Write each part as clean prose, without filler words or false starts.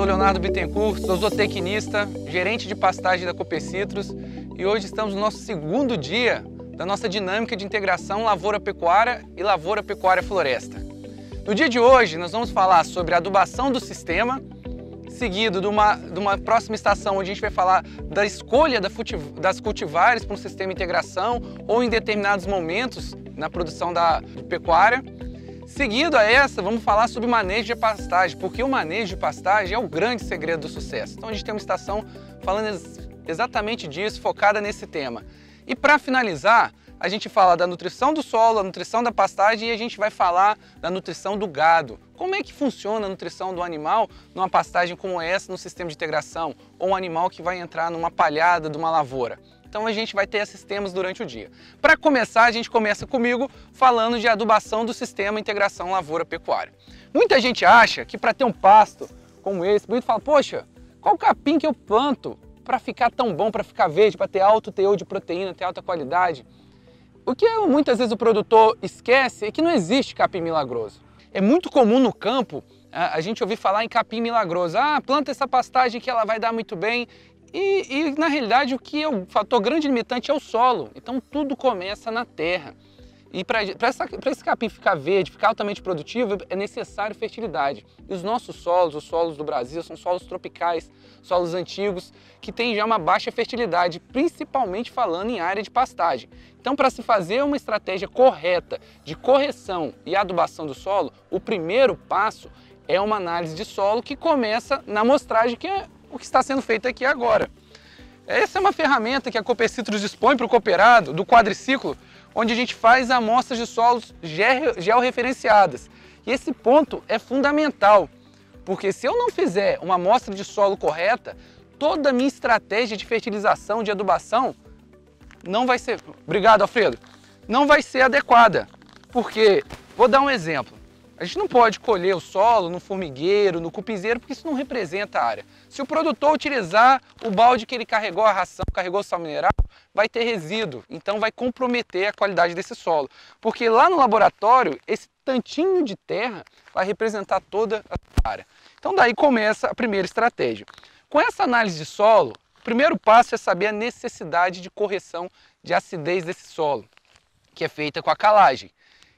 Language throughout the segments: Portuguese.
sou Leonardo Bittencourt, sou zootecnista, gerente de pastagem da Copecitrus e hoje estamos no nosso segundo dia da nossa dinâmica de integração lavoura-pecuária e lavoura-pecuária-floresta. No dia de hoje nós vamos falar sobre a adubação do sistema, seguido de uma próxima estação onde a gente vai falar da escolha das cultivares para um sistema de integração ou em determinados momentos na produção da pecuária. Seguido a essa, vamos falar sobre manejo de pastagem, porque o manejo de pastagem é o grande segredo do sucesso. Então a gente tem uma estação falando exatamente disso, focada nesse tema. E para finalizar, a gente fala da nutrição do solo, a nutrição da pastagem e a gente vai falar da nutrição do gado. Como é que funciona a nutrição do animal numa pastagem como essa, no sistema de integração, ou um animal que vai entrar numa palhada de uma lavoura? Então a gente vai ter esses temas durante o dia. Para começar, a gente começa comigo falando de adubação do sistema integração lavoura-pecuária. Muita gente acha que para ter um pasto como esse, bonito, fala, poxa, qual capim que eu planto para ficar tão bom, para ficar verde, para ter alto teor de proteína, ter alta qualidade? O que muitas vezes o produtor esquece é que não existe capim milagroso. É muito comum no campo a gente ouvir falar em capim milagroso. Ah, planta essa pastagem que ela vai dar muito bem. E na realidade o fator grande limitante é o solo, então tudo começa na terra. E para esse capim ficar verde, ficar altamente produtivo, é necessário fertilidade. E os nossos solos, os solos do Brasil, são solos tropicais, solos antigos, que têm já uma baixa fertilidade, principalmente falando em área de pastagem. Então, para se fazer uma estratégia correta de correção e adubação do solo, o primeiro passo é uma análise de solo que começa na amostragem, que é o que está sendo feito aqui agora. Essa é uma ferramenta que a Copecitrus dispõe para o cooperado do quadriciclo, onde a gente faz amostras de solos georreferenciadas. E esse ponto é fundamental, porque se eu não fizer uma amostra de solo correta, toda a minha estratégia de fertilização, de adubação, não vai ser... Obrigado, Alfredo. Não vai ser adequada, porque, vou dar um exemplo. A gente não pode colher o solo no formigueiro, no cupinzeiro, porque isso não representa a área. Se o produtor utilizar o balde que ele carregou a ração, carregou o sal mineral, vai ter resíduo, então vai comprometer a qualidade desse solo. Porque lá no laboratório, esse tantinho de terra vai representar toda a área. Então daí começa a primeira estratégia. Com essa análise de solo, o primeiro passo é saber a necessidade de correção de acidez desse solo, que é feita com a calagem.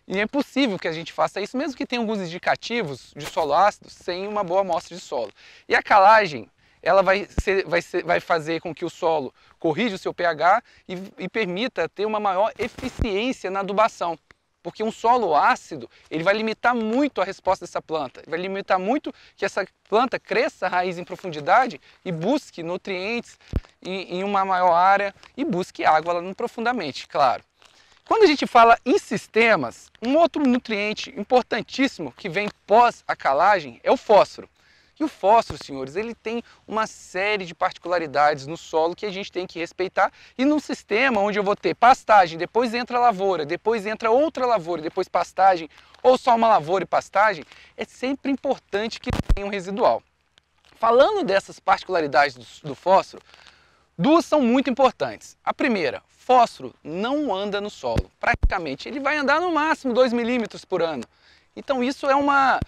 E é possível que a gente faça isso, mesmo que tenha alguns indicativos de solo ácido, sem uma boa amostra de solo. E a calagem, ela vai fazer com que o solo corrija o seu pH e permita ter uma maior eficiência na adubação. Porque um solo ácido, ele vai limitar muito a resposta dessa planta, vai limitar muito que essa planta cresça a raiz em profundidade e busque nutrientes em uma maior área e busque água lá profundamente, claro. Quando a gente fala em sistemas, um outro nutriente importantíssimo que vem pós a calagem é o fósforo. E o fósforo, senhores, ele tem uma série de particularidades no solo que a gente tem que respeitar. E num sistema onde eu vou ter pastagem, depois entra lavoura, depois entra outra lavoura, depois pastagem, ou só uma lavoura e pastagem, é sempre importante que tenha um residual. Falando dessas particularidades do fósforo, duas são muito importantes. A primeira, fósforo não anda no solo. Praticamente, ele vai andar no máximo 2 milímetros por ano. Então isso é uma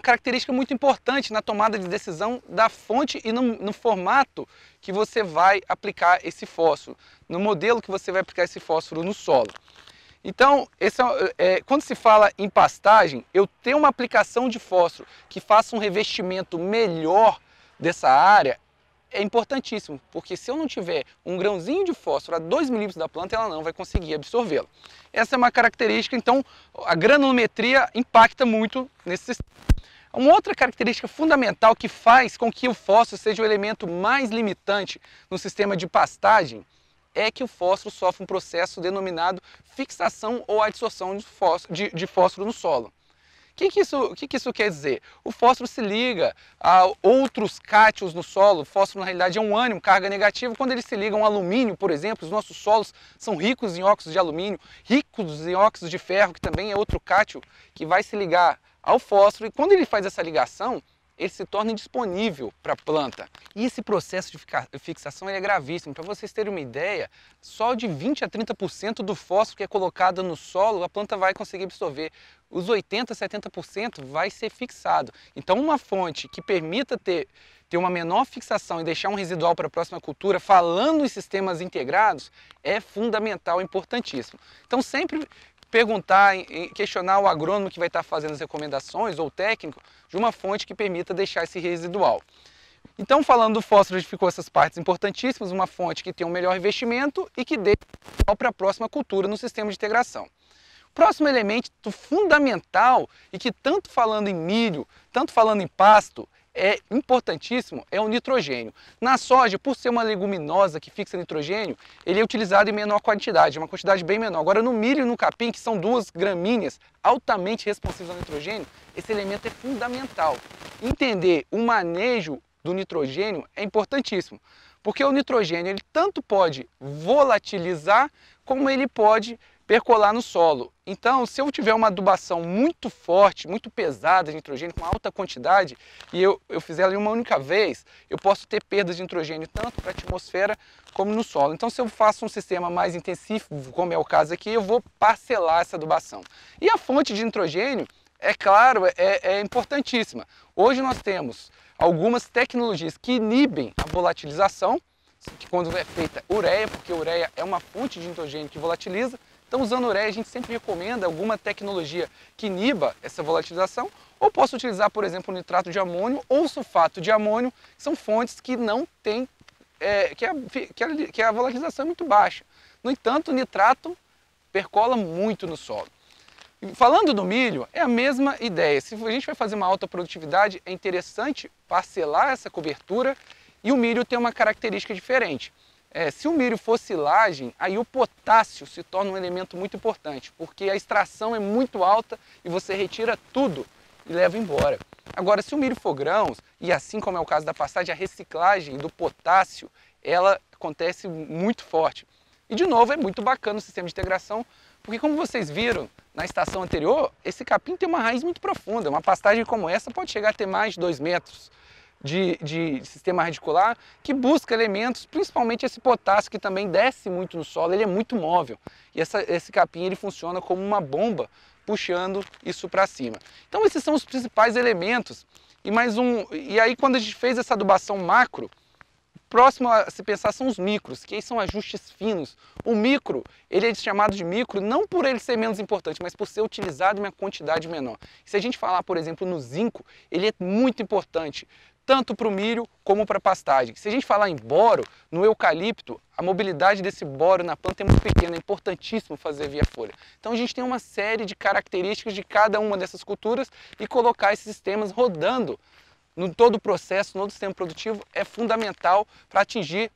característica muito importante na tomada de decisão da fonte e no formato que você vai aplicar esse fósforo, no modelo que você vai aplicar esse fósforo no solo. Então, quando se fala em pastagem, eu ter uma aplicação de fósforo que faça um revestimento melhor dessa área é importantíssimo, porque se eu não tiver um grãozinho de fósforo a 2 milímetros da planta, ela não vai conseguir absorvê-la. Essa é uma característica, então a granulometria impacta muito nesse sistema. Uma outra característica fundamental que faz com que o fósforo seja o elemento mais limitante no sistema de pastagem é que o fósforo sofre um processo denominado fixação ou adsorção de fósforo no solo. O que isso quer dizer? O fósforo se liga a outros cátions no solo. O fósforo, na realidade, é um ânion, carga negativa. Quando ele se liga a um alumínio, por exemplo, os nossos solos são ricos em óxidos de alumínio, ricos em óxidos de ferro, que também é outro cátion, que vai se ligar ao fósforo. E quando ele faz essa ligação, ele se torna indisponível para a planta. E esse processo de fixação é gravíssimo. Para vocês terem uma ideia, só de 20 a 30% do fósforo que é colocado no solo, a planta vai conseguir absorver. os 80%, 70% vai ser fixado. Então uma fonte que permita ter uma menor fixação e deixar um residual para a próxima cultura, falando em sistemas integrados, é fundamental, importantíssimo. Então sempre perguntar, questionar o agrônomo que vai estar fazendo as recomendações ou o técnico de uma fonte que permita deixar esse residual. Então, falando do fósforo, a gente ficou essas partes importantíssimas, uma fonte que tem um melhor investimento e que dê para a próxima cultura no sistema de integração. Próximo elemento fundamental e que tanto falando em milho, tanto falando em pasto, é importantíssimo, é o nitrogênio. Na soja, por ser uma leguminosa que fixa nitrogênio, ele é utilizado em menor quantidade, uma quantidade bem menor. Agora no milho e no capim, que são duas gramíneas altamente responsivas ao nitrogênio, esse elemento é fundamental. Entender o manejo do nitrogênio é importantíssimo, porque o nitrogênio ele tanto pode volatilizar como ele pode percolar no solo. Então, se eu tiver uma adubação muito forte, muito pesada de nitrogênio, com alta quantidade, e eu fizer ela em uma única vez, eu posso ter perdas de nitrogênio tanto para a atmosfera como no solo. Então, se eu faço um sistema mais intensivo, como é o caso aqui, eu vou parcelar essa adubação. E a fonte de nitrogênio, é claro, é importantíssima. Hoje nós temos algumas tecnologias que inibem a volatilização, que quando é feita ureia, porque a ureia é uma fonte de nitrogênio que volatiliza. Então, usando ureia, a gente sempre recomenda alguma tecnologia que iniba essa volatilização, ou posso utilizar, por exemplo, o nitrato de amônio ou o sulfato de amônio, que são fontes que não têm, que a volatilização é muito baixa. No entanto, o nitrato percola muito no solo. Falando do milho, é a mesma ideia. Se a gente vai fazer uma alta produtividade, é interessante parcelar essa cobertura e o milho tem uma característica diferente. Se o milho for silagem, aí o potássio se torna um elemento muito importante, porque a extração é muito alta e você retira tudo e leva embora. Agora, se o milho for grãos, e assim como é o caso da pastagem, a reciclagem do potássio, ela acontece muito forte. E de novo, é muito bacana o sistema de integração, porque como vocês viram na estação anterior, esse capim tem uma raiz muito profunda. Uma pastagem como essa pode chegar a ter mais de 2 metros de sistema radicular, que busca elementos, principalmente esse potássio que também desce muito no solo, ele é muito móvel. E esse capim ele funciona como uma bomba, puxando isso para cima. Então esses são os principais elementos. E aí quando a gente fez essa adubação macro, próximo a se pensar são os micros, que aí são ajustes finos. O micro, ele é chamado de micro não por ele ser menos importante, mas por ser utilizado em uma quantidade menor. Se a gente falar, por exemplo, no zinco, ele é muito importante, tanto para o milho como para a pastagem. Se a gente falar em boro, no eucalipto, a mobilidade desse boro na planta é muito pequena, é importantíssimo fazer via folha. Então a gente tem uma série de características de cada uma dessas culturas e colocar esses sistemas rodando no todo o processo, no sistema produtivo, é fundamental para atingir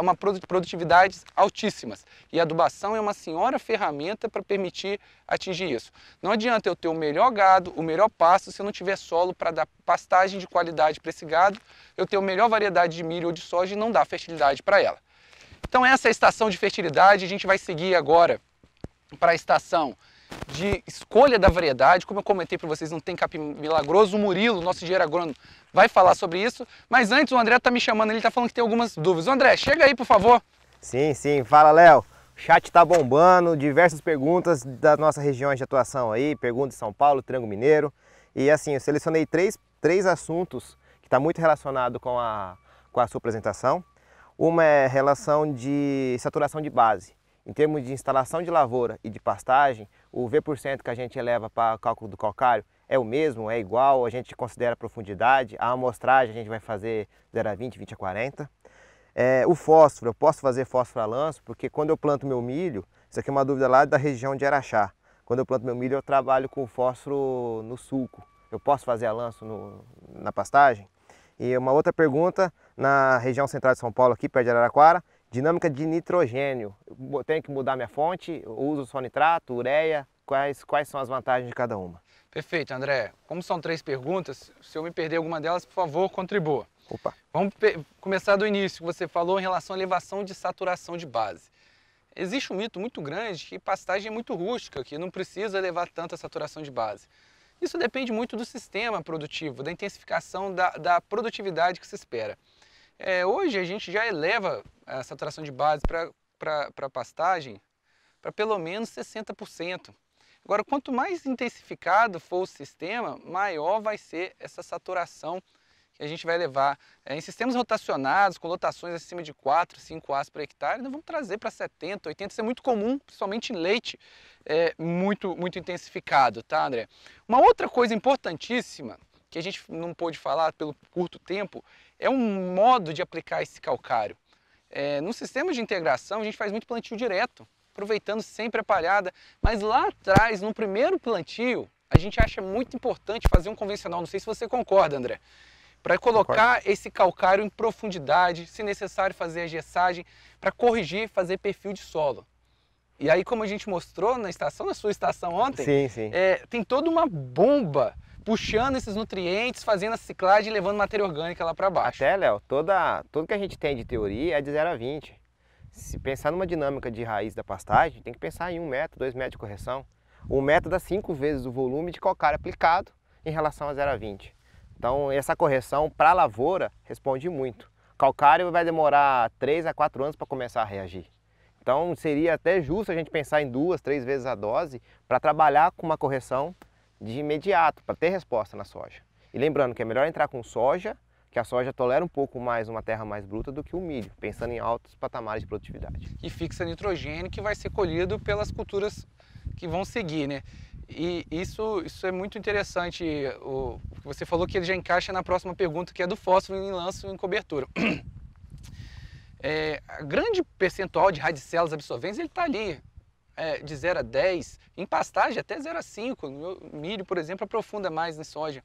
uma produtividades altíssimas. E a adubação é uma senhora ferramenta para permitir atingir isso. Não adianta eu ter o melhor gado, o melhor pasto, se eu não tiver solo para dar pastagem de qualidade para esse gado, eu ter a melhor variedade de milho ou de soja e não dar fertilidade para ela. Então essa é a estação de fertilidade, a gente vai seguir agora para a estação de escolha da variedade. Como eu comentei para vocês, não tem capim milagroso. O Murilo, nosso engenheiro agrônomo, vai falar sobre isso. Mas antes o André está me chamando, ele está falando que tem algumas dúvidas. O André, chega aí, por favor. Sim, sim. Fala, Léo. O chat está bombando, diversas perguntas das nossas regiões de atuação aí, perguntas de São Paulo, Triângulo Mineiro. E assim, eu selecionei três assuntos que estão muito relacionados com a sua apresentação. Uma é relação de saturação de base. Em termos de instalação de lavoura e de pastagem, o V% que a gente eleva para o cálculo do calcário é o mesmo, é igual, a gente considera a profundidade, a amostragem a gente vai fazer 0 a 20, 20 a 40. O fósforo, eu posso fazer fósforo a lanço, porque quando eu planto meu milho, isso aqui é uma dúvida lá da região de Araxá, quando eu planto meu milho eu trabalho com fósforo no sulco, eu posso fazer a lanço na pastagem? E uma outra pergunta, na região central de São Paulo, aqui perto de Araraquara, dinâmica de nitrogênio. Eu tenho que mudar minha fonte? Eu uso só nitrato, ureia? Quais são as vantagens de cada uma? Perfeito, André. Como são 3 perguntas, se eu me perder alguma delas, por favor, contribua. Opa. Vamos começar do início, que você falou em relação à elevação de saturação de base. Existe um mito muito grande que pastagem é muito rústica, que não precisa elevar tanta saturação de base. Isso depende muito do sistema produtivo, da intensificação da produtividade que se espera. Hoje a gente já eleva a saturação de base para pastagem para pelo menos 60%. Agora, quanto mais intensificado for o sistema, maior vai ser essa saturação que a gente vai levar. Em sistemas rotacionados, com lotações acima de 4, 5 As por hectare, nós vamos trazer para 70, 80, isso é muito comum, principalmente em leite, muito intensificado, tá, André? Uma outra coisa importantíssima, que a gente não pôde falar pelo curto tempo, é um modo de aplicar esse calcário. No sistema de integração, a gente faz muito plantio direto, aproveitando sempre a palhada, mas lá atrás, no primeiro plantio, a gente acha muito importante fazer um convencional, não sei se você concorda, André, para colocar esse calcário em profundidade, se necessário fazer a gessagem, para corrigir, fazer perfil de solo. E aí, como a gente mostrou na sua estação ontem, tem toda uma bomba puxando esses nutrientes, fazendo a ciclagem e levando matéria orgânica lá para baixo. Até, Léo, tudo que a gente tem de teoria é de 0 a 20. Se pensar numa dinâmica de raiz da pastagem, tem que pensar em 1 metro, 2 metros de correção. 1 metro dá 5 vezes o volume de calcário aplicado em relação a 0 a 20. Então, essa correção para a lavoura responde muito. O calcário vai demorar 3 a 4 anos para começar a reagir. Então, seria até justo a gente pensar em 2, 3 vezes a dose para trabalhar com uma correção de imediato, para ter resposta na soja. E lembrando que é melhor entrar com soja, que a soja tolera um pouco mais uma terra mais bruta do que o milho, pensando em altos patamares de produtividade. E fixa nitrogênio que vai ser colhido pelas culturas que vão seguir, né? E isso é muito interessante. Você falou que ele já encaixa na próxima pergunta, que é do fósforo em lanço em cobertura. A grande percentual de radicelas absorventes, ele está ali, de 0 a 10, em pastagem até 0 a 5, no milho, por exemplo, aprofunda mais na soja.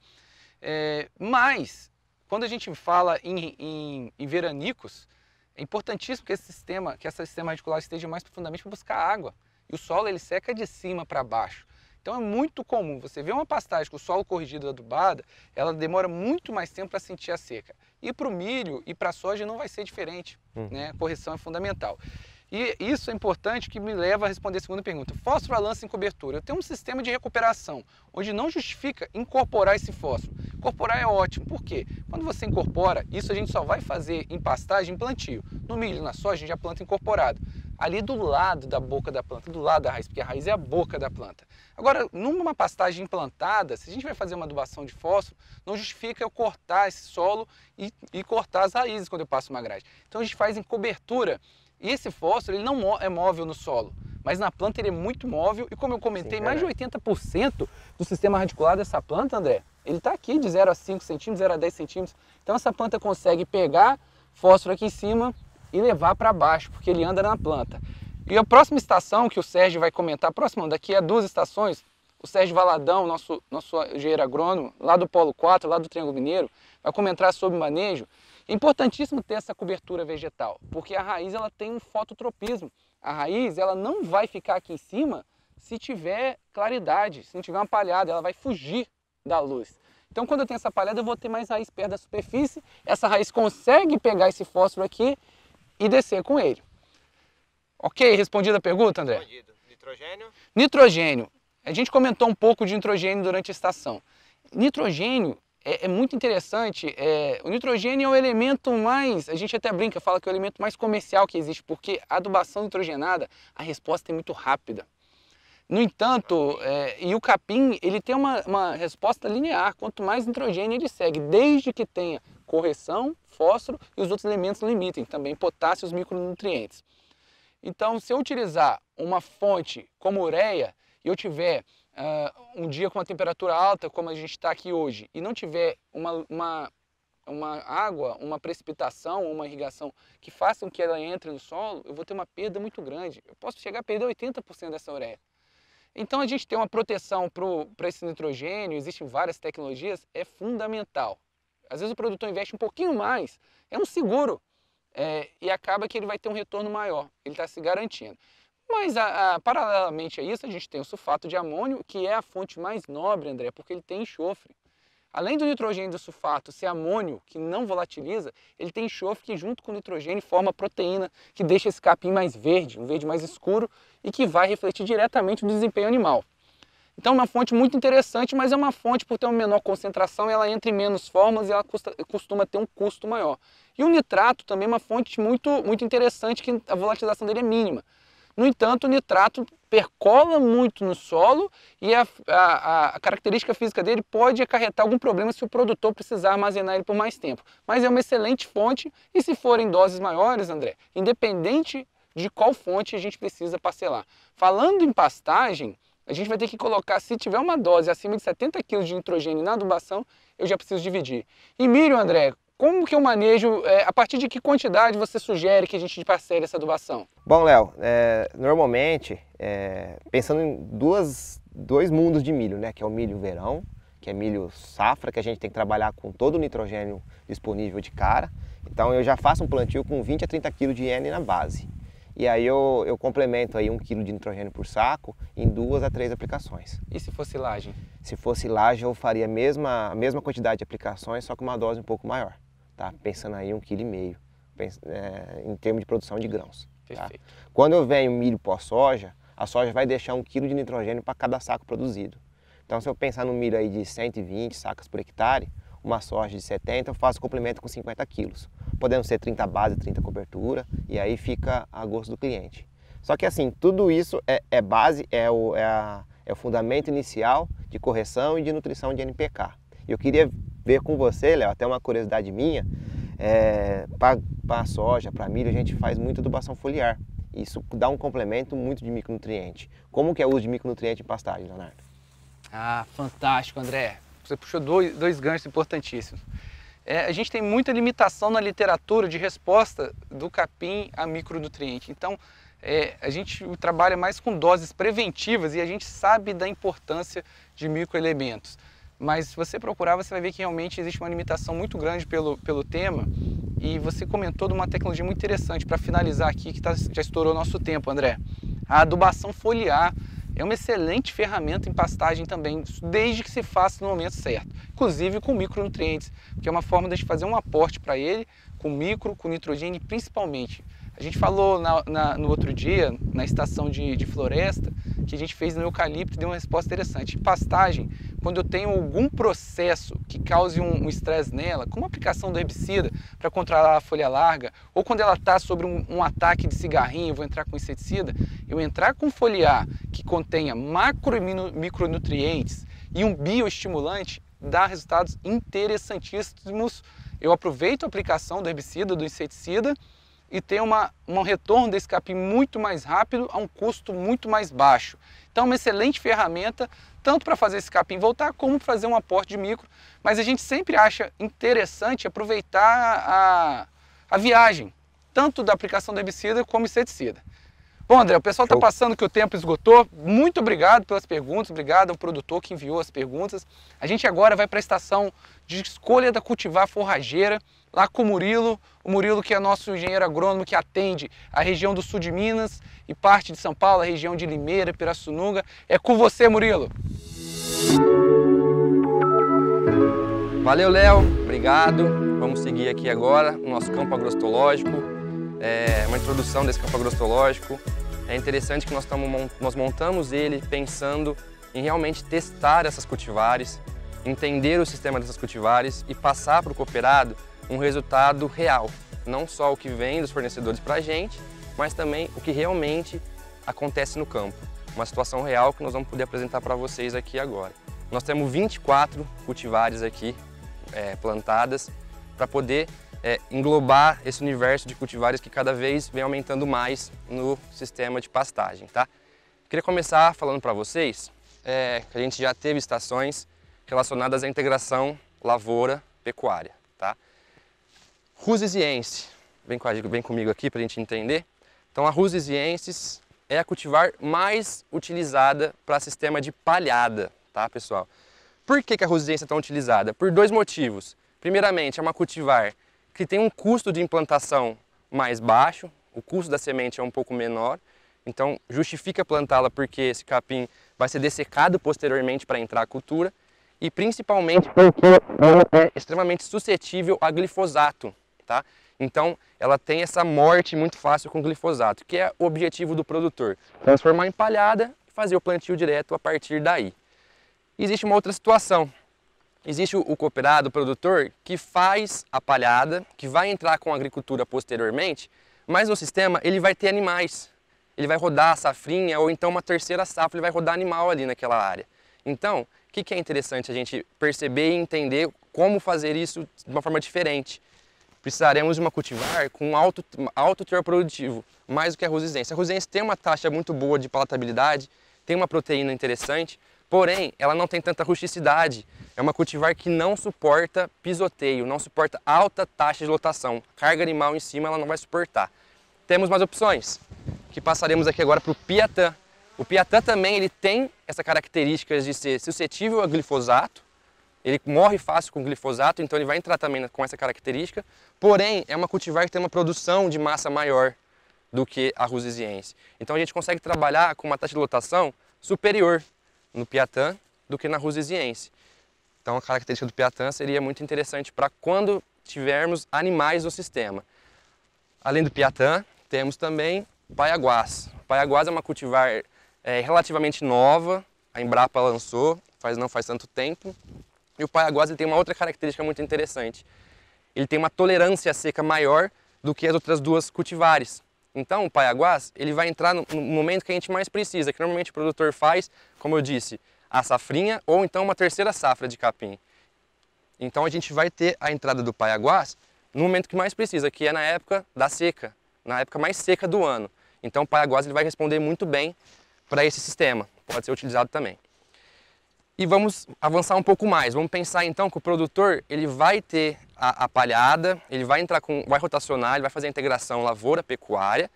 Mas, quando a gente fala em veranicos, é importantíssimo que esse sistema radicular esteja mais profundamente para buscar água. E o solo ele seca de cima para baixo. Então é muito comum, você vê uma pastagem com o solo corrigido adubada, ela demora muito mais tempo para sentir a seca. E para o milho e para a soja não vai ser diferente, né? A correção é fundamental. E isso é importante, que me leva a responder a segunda pergunta. Fósforo a lança em cobertura. Eu tenho um sistema de recuperação, onde não justifica incorporar esse fósforo. Incorporar é ótimo, por quê? Quando você incorpora, isso a gente só vai fazer em pastagem, em plantio. No milho, na soja, a gente já planta incorporado. Ali do lado da boca da planta, do lado da raiz, porque a raiz é a boca da planta. Agora, numa pastagem implantada, se a gente vai fazer uma adubação de fósforo, não justifica eu cortar esse solo e cortar as raízes quando eu passo uma grade. Então a gente faz em cobertura. E esse fósforo ele não é móvel no solo, mas na planta ele é muito móvel. E como eu comentei, mais de 80% do sistema radicular dessa planta, André, ele está aqui de 0 a 5 centímetros, 0 a 10 centímetros. Então essa planta consegue pegar fósforo aqui em cima e levar para baixo, porque ele anda na planta. E a próxima estação que o Sérgio vai comentar, daqui a 2 estações, o Sérgio Valadão, nosso engenheiro agrônomo, lá do Polo 4, lá do Triângulo Mineiro, vai comentar sobre manejo. É importantíssimo ter essa cobertura vegetal, porque a raiz ela tem um fototropismo. A raiz ela não vai ficar aqui em cima se tiver claridade, se não tiver uma palhada, ela vai fugir da luz. Então quando eu tenho essa palhada eu vou ter mais raiz perto da superfície, essa raiz consegue pegar esse fósforo aqui e descer com ele. Ok? Respondida a pergunta, André? Respondido. Nitrogênio? Nitrogênio. A gente comentou um pouco de nitrogênio durante a estação. Nitrogênio é muito interessante. O nitrogênio é o elemento mais, a gente até brinca, fala que é o elemento mais comercial que existe, porque a adubação nitrogenada, a resposta é muito rápida. No entanto, e o capim, ele tem uma resposta linear. Quanto mais nitrogênio ele segue, desde que tenha correção, fósforo e os outros elementos limitem, também potássio e os micronutrientes. Então, se eu utilizar uma fonte como ureia e eu tiver um dia com uma temperatura alta, como a gente está aqui hoje, e não tiver uma água, uma precipitação, uma irrigação que faça com que ela entre no solo, eu vou ter uma perda muito grande. Eu posso chegar a perder 80% dessa ureia. Então, a gente ter uma proteção para esse nitrogênio, existem várias tecnologias, é fundamental. Às vezes o produtor investe um pouquinho mais, é um seguro, e acaba que ele vai ter um retorno maior, ele está se garantindo. Mas, paralelamente a isso, a gente tem o sulfato de amônio, que é a fonte mais nobre, André, porque ele tem enxofre. Além do nitrogênio do sulfato ser amônio, que não volatiliza, ele tem enxofre que junto com o nitrogênio forma proteína, que deixa esse capim mais verde, um verde mais escuro, e que vai refletir diretamente no desempenho animal. Então é uma fonte muito interessante, mas é uma fonte, por ter uma menor concentração, ela entra em menos formas e ela costuma ter um custo maior. E o nitrato também é uma fonte muito interessante, que a volatilização dele é mínima. No entanto, o nitrato percola muito no solo e a característica física dele pode acarretar algum problema se o produtor precisar armazenar ele por mais tempo. Mas é uma excelente fonte e se forem doses maiores, André, independente de qual fonte a gente precisa parcelar. Falando em pastagem, a gente vai ter que colocar, se tiver uma dose acima de 70 kg de nitrogênio na adubação, eu já preciso dividir. E milho, André, como que eu manejo, a partir de que quantidade você sugere que a gente parcele essa adubação? Bom, Léo, normalmente, pensando em dois mundos de milho, né? Que é o milho verão, que é milho safra, que a gente tem que trabalhar com todo o nitrogênio disponível de cara. Então eu já faço um plantio com 20 a 30 kg de N na base. E aí eu complemento aí 1 kg de nitrogênio por saco em 2 a 3 aplicações. E se fosse silagem? Se fosse silagem, eu faria a mesma quantidade de aplicações, só com uma dose um pouco maior. Tá? Pensando aí 1,5 kg em termos de produção de grãos. Tá? Quando eu venho milho pós-soja, a soja vai deixar 1 kg de nitrogênio para cada saco produzido. Então se eu pensar no milho aí de 120 sacas por hectare, uma soja de 70, eu faço complemento com 50 quilos. Podendo ser 30 base, 30 cobertura, e aí fica a gosto do cliente. Só que assim, tudo isso é base, é o fundamento inicial de correção e de nutrição de NPK. Eu queria ver com você, Léo, até uma curiosidade minha, para soja, para milho, a gente faz muita adubação foliar. Isso dá um complemento muito de micronutriente. Como que é o uso de micronutriente em pastagem, Leonardo? Ah, fantástico, André. Você puxou dois ganchos importantíssimos. A gente tem muita limitação na literatura de resposta do capim a micronutriente. Então, a gente trabalha mais com doses preventivas e a gente sabe da importância de microelementos. Mas se você procurar, você vai ver que realmente existe uma limitação muito grande pelo tema. E você comentou de uma tecnologia muito interessante para finalizar aqui, que já estourou nosso tempo, André. A adubação foliar é uma excelente ferramenta em pastagem também, desde que se faça no momento certo. Inclusive com micronutrientes, que é uma forma de fazer um aporte para ele, com nitrogênio principalmente. A gente falou no outro dia, na estação de floresta, que a gente fez no eucalipto e deu uma resposta interessante. Em pastagem, quando eu tenho algum processo que cause um estresse nela, como a aplicação do herbicida para controlar a folha larga, ou quando ela está sobre um ataque de cigarrinho, eu vou entrar com inseticida, eu entrar com foliar que contenha macro e micronutrientes e um bioestimulante, dá resultados interessantíssimos. Eu aproveito a aplicação do herbicida, do inseticida, e ter um retorno desse capim muito mais rápido a um custo muito mais baixo. Então é uma excelente ferramenta, tanto para fazer esse capim voltar, como para fazer um aporte de micro. Mas a gente sempre acha interessante aproveitar a viagem, tanto da aplicação do herbicida como inseticida. Bom, André, o pessoal está passando que o tempo esgotou. Muito obrigado pelas perguntas, obrigado ao produtor que enviou as perguntas. A gente agora vai para a estação de escolha da cultivar forrageira, lá com o Murilo que é nosso engenheiro agrônomo que atende a região do sul de Minas e parte de São Paulo, a região de Limeira, Pirassununga. É com você, Murilo. Valeu, Léo. Obrigado. Vamos seguir aqui agora o nosso campo agrostológico. Uma introdução desse campo agrostológico. É interessante que nós montamos ele pensando em realmente testar essas cultivares, entender o sistema dessas cultivares e passar para o cooperado um resultado real. Não só o que vem dos fornecedores para a gente, mas também o que realmente acontece no campo. Uma situação real que nós vamos poder apresentar para vocês aqui agora. Nós temos 24 cultivares aqui plantadas para poder englobar esse universo de cultivares que cada vez vem aumentando mais no sistema de pastagem, tá? Queria começar falando para vocês que a gente já teve estações relacionadas à integração lavoura-pecuária, tá? Rusesiense, vem comigo aqui para a gente entender. Então a Rusesiensis é a cultivar mais utilizada para sistema de palhada, tá, pessoal? Por que a Rusesiense é tão utilizada? Por dois motivos. Primeiramente, é uma cultivar que tem um custo de implantação mais baixo, o custo da semente é um pouco menor, então justifica plantá-la porque esse capim vai ser dessecado posteriormente para entrar a cultura e principalmente porque ela é extremamente suscetível a glifosato, tá? Então ela tem essa morte muito fácil com glifosato, que é o objetivo do produtor, transformar em palhada e fazer o plantio direto a partir daí. Existe uma outra situação. Existe o cooperado, o produtor, que faz a palhada, que vai entrar com a agricultura posteriormente, mas no sistema ele vai ter animais. ele vai rodar a safrinha, ou então uma terceira safra, ele vai rodar animal ali naquela área. Então, o que é interessante a gente perceber e entender como fazer isso de uma forma diferente? Precisaremos de uma cultivar com alto teor produtivo, mais do que a rusizense. A rusizense tem uma taxa muito boa de palatabilidade, tem uma proteína interessante, porém, ela não tem tanta rusticidade. É uma cultivar que não suporta pisoteio, não suporta alta taxa de lotação. Carga animal em cima ela não vai suportar. Temos mais opções, que passaremos aqui agora para o Piatã. O Piatã também ele tem essa característica de ser suscetível a glifosato. Ele morre fácil com glifosato, então ele vai entrar também com essa característica. Porém, é uma cultivar que tem uma produção de massa maior do que a rusiziense. Então a gente consegue trabalhar com uma taxa de lotação superior no Piatã do que na rusiziense. Então a característica do Piatã seria muito interessante para quando tivermos animais no sistema. Além do Piatã, temos também Paiaguás. Paiaguás é uma cultivar relativamente nova, a Embrapa lançou, não faz tanto tempo. E o Paiaguás ele tem uma outra característica muito interessante. Ele tem uma tolerância à seca maior do que as outras duas cultivares. Então o Paiaguás ele vai entrar no momento que a gente mais precisa, que normalmente o produtor faz, como eu disse, a safrinha ou então uma terceira safra de capim. Então a gente vai ter a entrada do Paiaguás no momento que mais precisa, que é na época da seca, na época mais seca do ano. Então o Paiaguás ele vai responder muito bem para esse sistema, pode ser utilizado também. E vamos avançar um pouco mais, vamos pensar então que o produtor ele vai ter a palhada, ele vai rotacionar, ele vai fazer a integração lavoura-pecuária,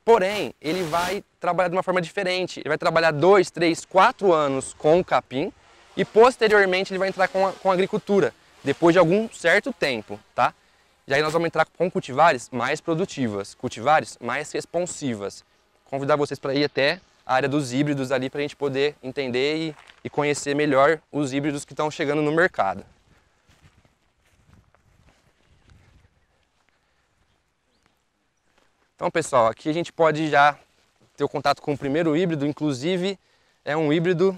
porém ele vai trabalhar de uma forma diferente, ele vai trabalhar 2, 3, 4 anos com o capim e posteriormente ele vai entrar com a agricultura, depois de algum certo tempo, tá? E aí nós vamos entrar com cultivares mais produtivas, cultivares mais responsivas. Convidar vocês para ir até a área dos híbridos ali para a gente poder entender e conhecer melhor os híbridos que estão chegando no mercado. Então pessoal, aqui a gente pode já ter o contato com o primeiro híbrido, inclusive é um híbrido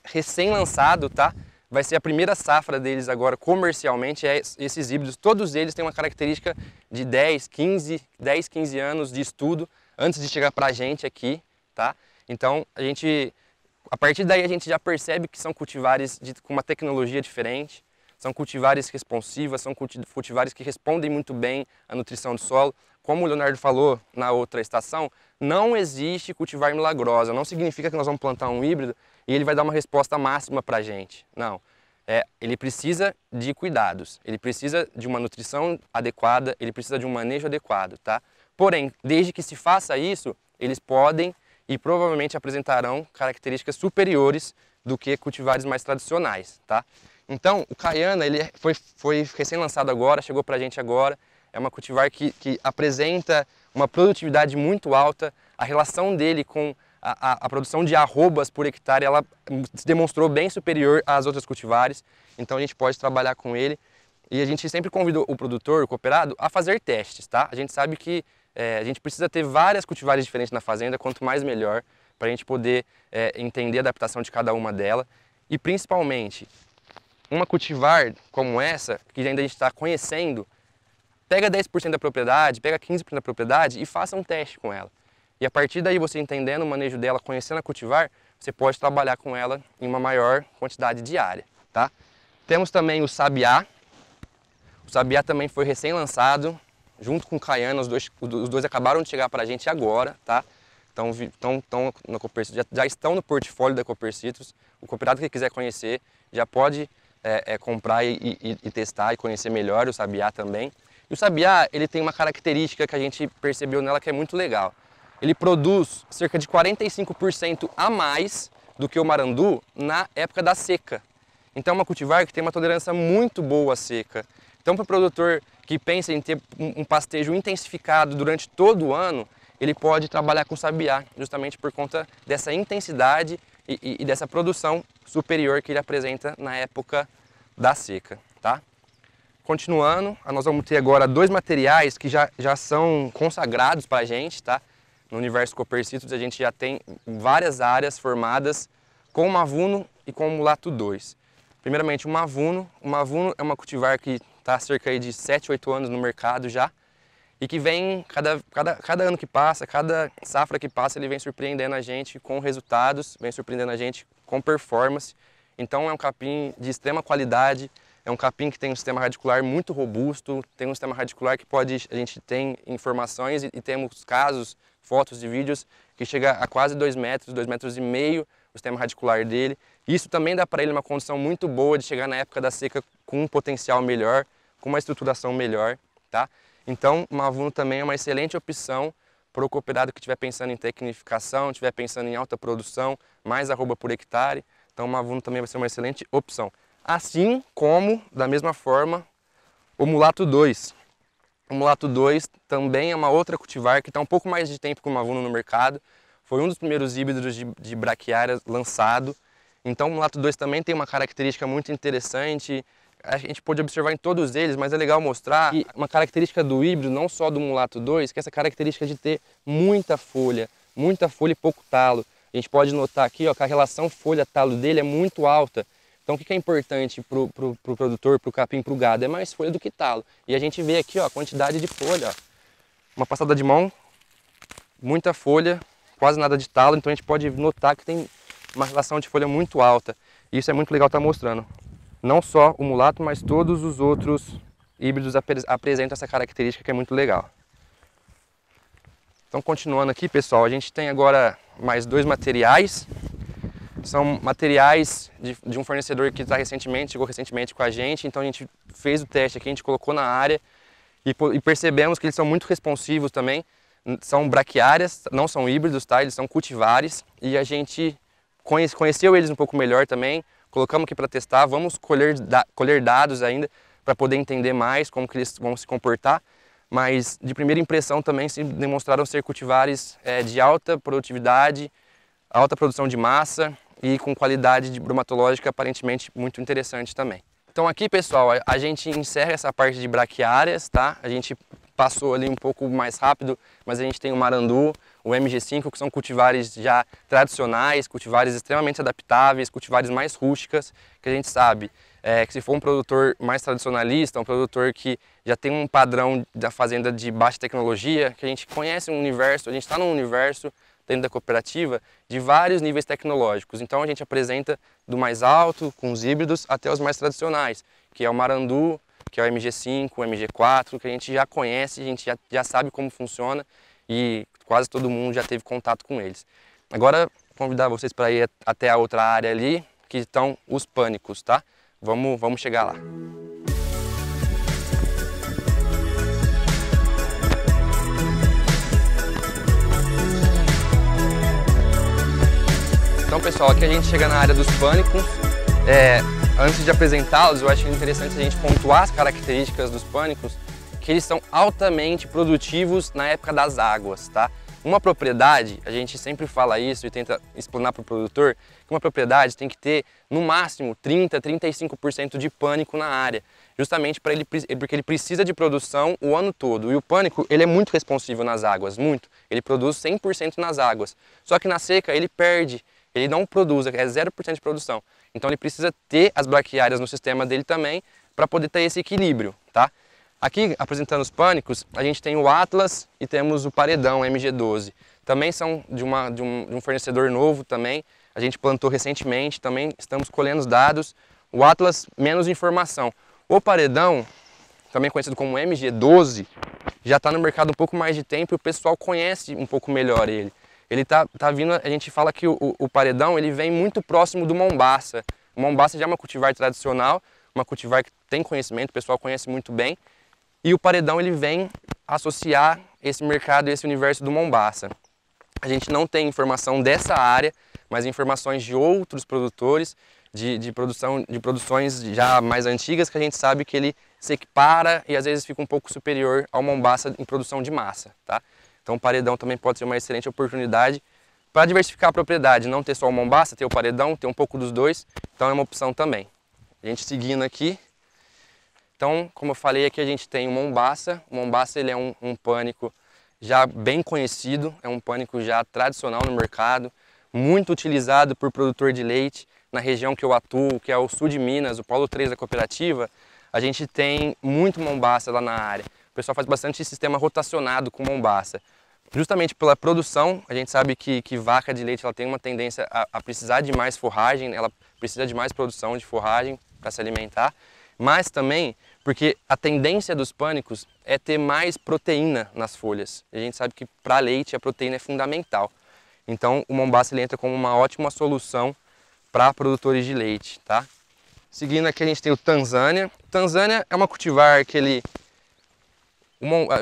recém-lançado, tá? Vai ser a primeira safra deles agora comercialmente, esses híbridos, todos eles têm uma característica de 10, 15 anos de estudo antes de chegar para a gente aqui, tá? Então, a partir daí a gente já percebe que são cultivares com uma tecnologia diferente, são cultivares responsivas, são cultivares que respondem muito bem à nutrição do solo. Como o Leonardo falou na outra estação, não existe cultivar milagrosa, não significa que nós vamos plantar um híbrido e ele vai dar uma resposta máxima para a gente, não. Ele precisa de cuidados, ele precisa de uma nutrição adequada, ele precisa de um manejo adequado, tá? Porém, desde que se faça isso, eles podem e provavelmente apresentarão características superiores do que cultivares mais tradicionais, tá? Então, o Caiana, ele foi recém-lançado agora, chegou pra gente agora, é uma cultivar que apresenta uma produtividade muito alta, a relação dele com a produção de arrobas por hectare, ela se demonstrou bem superior às outras cultivares, então a gente pode trabalhar com ele e a gente sempre convida o produtor, o cooperado, a fazer testes, tá? A gente sabe que a gente precisa ter várias cultivares diferentes na fazenda, quanto mais melhor, para a gente poder entender a adaptação de cada uma delas. E principalmente, uma cultivar como essa, que ainda a gente está conhecendo, pega 10% da propriedade, pega 15% da propriedade e faça um teste com ela. E a partir daí, você entendendo o manejo dela, conhecendo a cultivar, você pode trabalhar com ela em uma maior quantidade diária, tá? Temos também o Sabiá. O Sabiá também foi recém-lançado, junto com o Caiana, os dois acabaram de chegar para a gente agora, tá? Estão na Cooper Citrus, já estão no portfólio da Cooper Citrus. O cooperado que quiser conhecer já pode comprar e testar e conhecer melhor o Sabiá também. E o Sabiá, ele tem uma característica que a gente percebeu nela que é muito legal. Ele produz cerca de 45% a mais do que o Marandu na época da seca. Então é uma cultivar que tem uma tolerância muito boa à seca. Então para o produtor que pensa em ter um pastejo intensificado durante todo o ano, ele pode trabalhar com Sabiá, justamente por conta dessa intensidade e dessa produção superior que ele apresenta na época da seca, tá? Continuando, nós vamos ter agora dois materiais que já são consagrados para a gente, tá? No universo Cooper Citrus a gente já tem várias áreas formadas com o Mavuno e com o Mulato 2. Primeiramente o Mavuno é uma cultivar que está há cerca de 7, 8 anos no mercado já. e que vem, cada ano que passa, cada safra que passa, ele vem surpreendendo a gente com resultados, vem surpreendendo a gente com performance. Então é um capim de extrema qualidade, é um capim que tem um sistema radicular muito robusto, tem um sistema radicular que a gente tem informações e temos casos, fotos e vídeos que chega a quase 2 metros, 2,5 metros o sistema radicular dele. Isso também dá para ele uma condição muito boa de chegar na época da seca com um potencial melhor, com uma estruturação melhor, tá? Então, o Mavuno também é uma excelente opção para o cooperado que estiver pensando em tecnificação, estiver pensando em alta produção, mais arroba por hectare. Então, o Mavuno também vai ser uma excelente opção. Assim como, da mesma forma, o Mulato 2. O Mulato 2 também é uma outra cultivar que está um pouco mais de tempo que o Mavuno no mercado. Foi um dos primeiros híbridos de braquiária lançado. Então, o Mulato 2 também tem uma característica muito interessante. A gente pode observar em todos eles, mas é legal mostrar que uma característica do híbrido, não só do Mulato 2, que é essa característica de ter muita folha e pouco talo. A gente pode notar aqui, ó, que a relação folha-talo dele é muito alta. Então o que é importante para o produtor, para o capim, para o gado? É mais folha do que talo. E a gente vê aqui, ó, a quantidade de folha. Ó. Uma passada de mão, muita folha, quase nada de talo. Então a gente pode notar que tem uma relação de folha muito alta. E isso é muito legal estar mostrando. Não só o Mulato, mas todos os outros híbridos apresentam essa característica que é muito legal. Então, continuando aqui, pessoal, a gente tem agora mais 2 materiais. São materiais de um fornecedor que chegou recentemente com a gente. Então, a gente fez o teste aqui, a gente colocou na área e percebemos que eles são muito responsivos também. São braquiárias, não são híbridos, tá? Eles são cultivares e a gente conheceu eles um pouco melhor também. Colocamos aqui para testar, vamos colher dados ainda para poder entender mais como que eles vão se comportar, mas de primeira impressão também se demonstraram ser cultivares de alta produtividade, alta produção de massa e com qualidade bromatológica aparentemente muito interessante também. Então aqui, pessoal, a gente encerra essa parte de braquiárias, tá? A gente passou ali um pouco mais rápido, mas a gente tem o Marandu, o MG5, que são cultivares já tradicionais, cultivares extremamente adaptáveis, cultivares mais rústicas, que a gente sabe que se for um produtor mais tradicionalista, um produtor que já tem um padrão da fazenda de baixa tecnologia, que a gente conhece um universo, a gente está num universo dentro da cooperativa de vários níveis tecnológicos. Então a gente apresenta do mais alto, com os híbridos, até os mais tradicionais, que é o Marandu, que é o MG5, o MG4, que a gente já conhece, a gente já sabe como funciona e quase todo mundo já teve contato com eles. Agora, convidar vocês para ir até a outra área ali, que estão os pânicos, tá? Vamos chegar lá. Então, pessoal, aqui a gente chega na área dos pânicos. Antes de apresentá-los, eu acho interessante a gente pontuar as características dos pânicos, que eles são altamente produtivos na época das águas, tá? Uma propriedade, a gente sempre fala isso e tenta explanar para o produtor, que uma propriedade tem que ter, no máximo, 30%, 35% de pânico na área, justamente porque ele precisa de produção o ano todo. E o pânico, ele é muito responsivo nas águas, muito. Ele produz 100% nas águas. Só que na seca, ele perde, ele não produz, é 0% de produção. Então ele precisa ter as braquiárias no sistema dele também para poder ter esse equilíbrio, tá? Aqui, apresentando os pânicos, a gente tem o Atlas e temos o Paredão MG12. Também são de um fornecedor novo também, a gente plantou recentemente, também estamos colhendo os dados. O Atlas, menos informação. O Paredão, também conhecido como MG12, já está no mercado um pouco mais de tempo e o pessoal conhece um pouco melhor ele. Ele tá vindo, a gente fala que o Paredão ele vem muito próximo do Mombaça. O Mombaça já é uma cultivar tradicional, uma cultivar que tem conhecimento, o pessoal conhece muito bem. E o Paredão ele vem associar esse mercado e esse universo do Mombaça. A gente não tem informação dessa área, mas informações de outros produtores, de produções já mais antigas, que a gente sabe que ele se equipara e às vezes fica um pouco superior ao Mombaça em produção de massa, tá? Então o Paredão também pode ser uma excelente oportunidade para diversificar a propriedade, não ter só o Mombaça, ter o Paredão, ter um pouco dos dois, então é uma opção também. A gente seguindo aqui, então como eu falei aqui a gente tem o Mombaça ele é um pânico já bem conhecido, é um pânico já tradicional no mercado, muito utilizado por produtor de leite, na região que eu atuo, que é o sul de Minas, o Polo 3 da cooperativa, a gente tem muito Mombaça lá na área. O pessoal faz bastante sistema rotacionado com mombaça. Justamente pela produção, a gente sabe que vaca de leite ela tem uma tendência a precisar de mais forragem, ela precisa de mais produção de forragem para se alimentar, mas também porque a tendência dos pânicos é ter mais proteína nas folhas. A gente sabe que para leite a proteína é fundamental. Então o mombaça ele entra como uma ótima solução para produtores de leite, tá? Seguindo aqui a gente tem o Tanzânia. Tanzânia é uma cultivar que ele...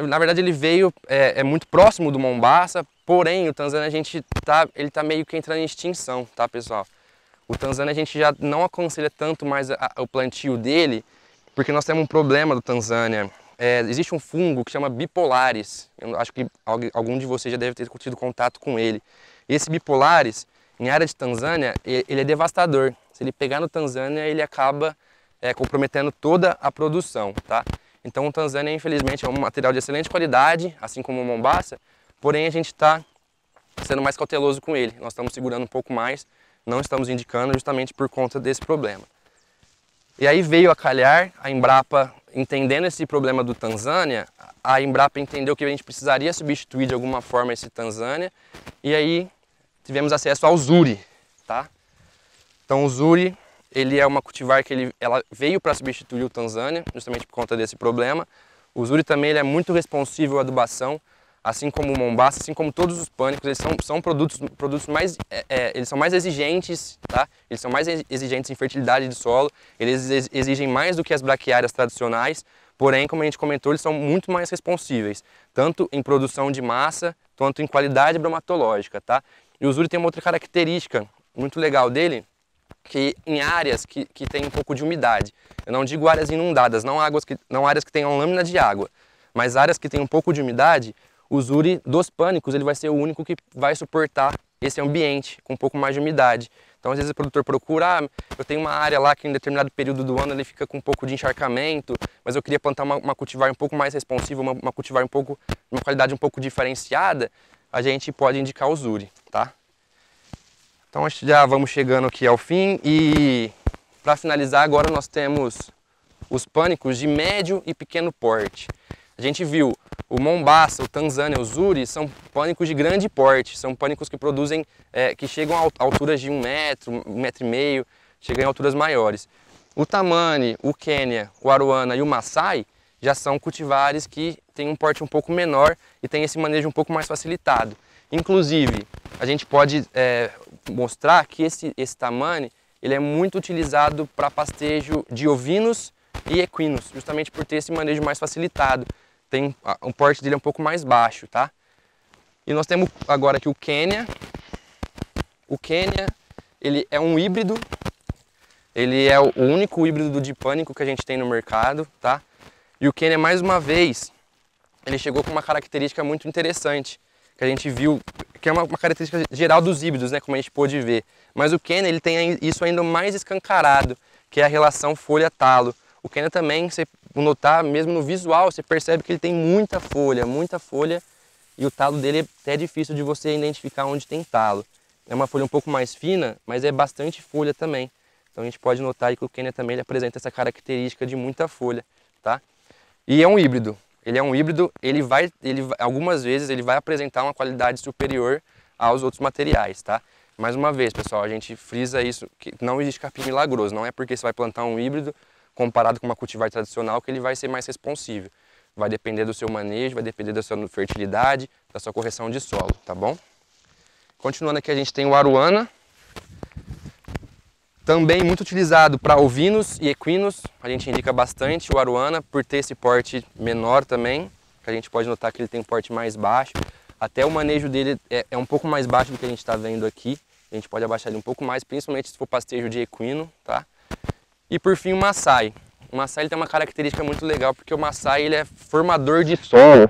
Na verdade ele veio, é muito próximo do mombaça, porém o Tanzânia ele tá meio que entrando em extinção, tá pessoal? O Tanzânia a gente já não aconselha tanto mais o plantio dele, porque nós temos um problema do Tanzânia. Existe um fungo que chama bipolaris, eu acho que algum de vocês já deve ter tido contato com ele. Esse bipolaris, em área de Tanzânia, ele é devastador. Se ele pegar no Tanzânia, ele acaba comprometendo toda a produção, tá? Então o Tanzânia, infelizmente, é um material de excelente qualidade, assim como o mombaça, porém a gente está sendo mais cauteloso com ele. Nós estamos segurando um pouco mais, não estamos indicando justamente por conta desse problema. E aí veio a calhar, a Embrapa, entendendo esse problema do Tanzânia, a Embrapa entendeu que a gente precisaria substituir de alguma forma esse Tanzânia, e aí tivemos acesso ao Zuri, tá? Então o Zuri, ele é uma cultivar que ela veio para substituir o Tanzânia, justamente por conta desse problema. O Zuri também ele é muito responsível à adubação, assim como o mombaça, assim como todos os pânicos. Eles são produtos mais, eles são mais exigentes, tá? Eles são mais exigentes em fertilidade de solo, eles exigem mais do que as braquiárias tradicionais, porém, como a gente comentou, eles são muito mais responsíveis, tanto em produção de massa, quanto em qualidade bromatológica, tá? E o Zuri tem uma outra característica muito legal dele, que em áreas que tem um pouco de umidade, eu não digo áreas inundadas, não áreas que tenham lâmina de água, mas áreas que tem um pouco de umidade, o Zuri dos pânicos ele vai ser o único que vai suportar esse ambiente com um pouco mais de umidade. Então às vezes o produtor procura, eu tenho uma área lá que em determinado período do ano ele fica com um pouco de encharcamento, mas eu queria plantar uma cultivar um pouco mais responsiva, uma cultivar uma qualidade um pouco diferenciada, a gente pode indicar o Zuri, tá? Então já vamos chegando aqui ao fim e para finalizar agora nós temos os pânicos de médio e pequeno porte. A gente viu o mombaça, o Tanzânia, o Zuri são pânicos de grande porte, são pânicos que produzem, que chegam a alturas de 1 metro, 1,5 metro, chegam em alturas maiores. O Tamani, o Quênia, o Aruana e o Maasai já são cultivares que têm um porte um pouco menor e têm esse manejo um pouco mais facilitado. Inclusive, a gente pode mostrar que esse Tamani ele é muito utilizado para pastejo de ovinos e equinos, justamente por ter esse manejo mais facilitado. O porte dele é um pouco mais baixo, tá? E nós temos agora aqui o Quênia. O Quênia, ele é um híbrido. Ele é o único híbrido de pânico que a gente tem no mercado, tá? E o Quênia, mais uma vez, ele chegou com uma característica muito interessante, que a gente viu, que é uma característica geral dos híbridos, né, como a gente pôde ver. Mas o Quênia, ele tem isso ainda mais escancarado, que é a relação folha-talo. O Quênia também, você notar, mesmo no visual, você percebe que ele tem muita folha, e o talo dele é até difícil de você identificar onde tem talo. É uma folha um pouco mais fina, mas é bastante folha também. Então a gente pode notar aí que o Quênia também ele apresenta essa característica de muita folha, tá? E é um híbrido. Ele é um híbrido, algumas vezes ele vai apresentar uma qualidade superior aos outros materiais, tá? Mais uma vez, pessoal, a gente frisa isso, que não existe capim milagroso, não é porque você vai plantar um híbrido comparado com uma cultivar tradicional que ele vai ser mais responsível. Vai depender do seu manejo, vai depender da sua fertilidade, da sua correção de solo, tá bom? Continuando aqui a gente tem o Aruana, também muito utilizado para ovinos e equinos, a gente indica bastante o Aruana por ter esse porte menor também, que a gente pode notar que ele tem um porte mais baixo, até o manejo dele é um pouco mais baixo do que a gente está vendo aqui, a gente pode abaixar ele um pouco mais, principalmente se for pastejo de equino, tá? E por fim o Maasai. O Maasai ele tem uma característica muito legal, porque o Maasai ele é formador de solo.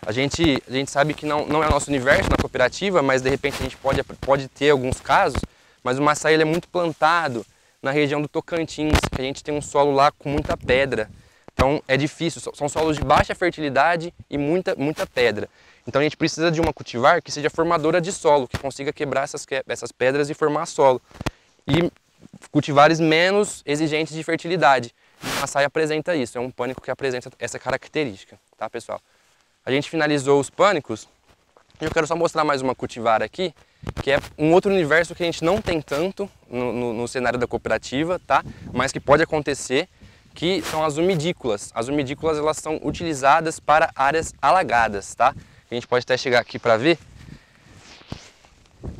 A gente sabe que não é o nosso universo na cooperativa, mas de repente a gente pode ter alguns casos, mas o Maasai ele é muito plantado na região do Tocantins, que a gente tem um solo lá com muita pedra. Então é difícil, são solos de baixa fertilidade e muita pedra. Então a gente precisa de uma cultivar que seja formadora de solo, que consiga quebrar essas pedras e formar solo. E cultivares menos exigentes de fertilidade. A açaí apresenta isso, é um pânico que apresenta essa característica, tá, pessoal? A gente finalizou os pânicos e eu quero só mostrar mais uma cultivar aqui, que é um outro universo que a gente não tem tanto no cenário da cooperativa, tá? Mas que pode acontecer, que são as umidícolas. As umidícolas, elas são utilizadas para áreas alagadas, tá? A gente pode até chegar aqui para ver.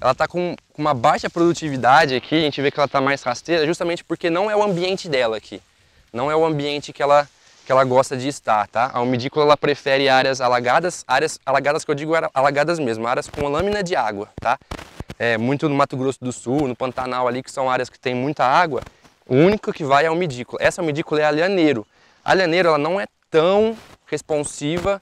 Ela está com uma baixa produtividade aqui, a gente vê que ela está mais rasteira, justamente porque não é o ambiente dela aqui. Não é o ambiente que ela gosta de estar, tá? A umidícola, ela prefere áreas alagadas que eu digo alagadas mesmo, áreas com lâmina de água, tá? Muito no Mato Grosso do Sul, no Pantanal ali, que são áreas que tem muita água, o único que vai é a umidícola. Essa umidícola é a alhaneiro. A alhaneiro, ela não é tão responsiva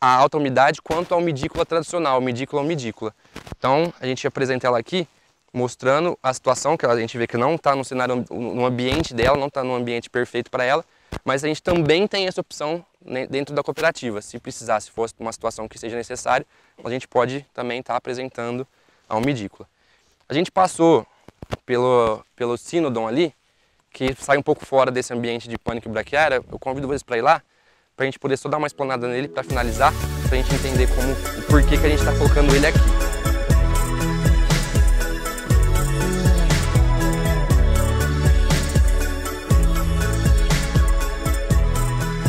a alta umidade quanto a umidícola tradicional, umidícola. Então a gente apresenta ela aqui mostrando a situação que a gente vê que não está no cenário, no ambiente dela, não está no ambiente perfeito para ela, mas a gente também tem essa opção dentro da cooperativa. Se precisar, se fosse uma situação que seja necessária, a gente pode também estar apresentando a umidícola. A gente passou pelo Sinodon ali, que sai um pouco fora desse ambiente de pânico e braquiária. Eu convido vocês para ir lá, para a gente poder só dar uma explanada nele para finalizar, para a gente entender o porquê que a gente está colocando ele aqui.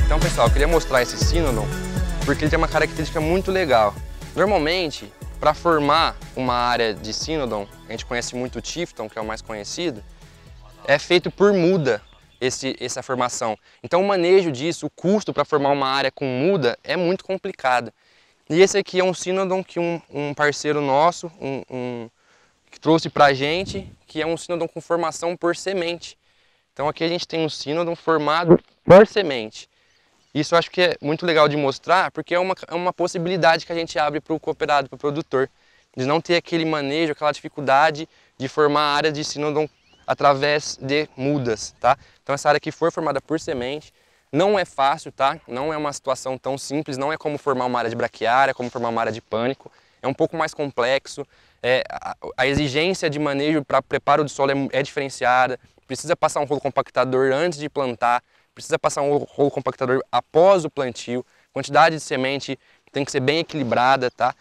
Então, pessoal, eu queria mostrar esse Sinodon porque ele tem uma característica muito legal. Normalmente, para formar uma área de Sinodon, a gente conhece muito o Tifton, que é o mais conhecido, é feito por muda essa formação. Então o manejo disso, o custo para formar uma área com muda é muito complicado. E esse aqui é um Sinodon que um parceiro nosso que trouxe para a gente, que é um Sinodon com formação por semente. Então aqui a gente tem um Sinodon formado por semente. Isso eu acho que é muito legal de mostrar, porque é uma possibilidade que a gente abre para o cooperado, para o produtor, de não ter aquele manejo, aquela dificuldade de formar áreas de Sinodon através de mudas, tá? Então essa área aqui foi formada por semente, não é fácil, tá? Não é uma situação tão simples, não é como formar uma área de braquiária, como formar uma área de pânico, é um pouco mais complexo, a exigência de manejo para preparo do solo é diferenciada, precisa passar um rolo compactador antes de plantar, precisa passar um rolo compactador após o plantio, quantidade de semente tem que ser bem equilibrada, tá?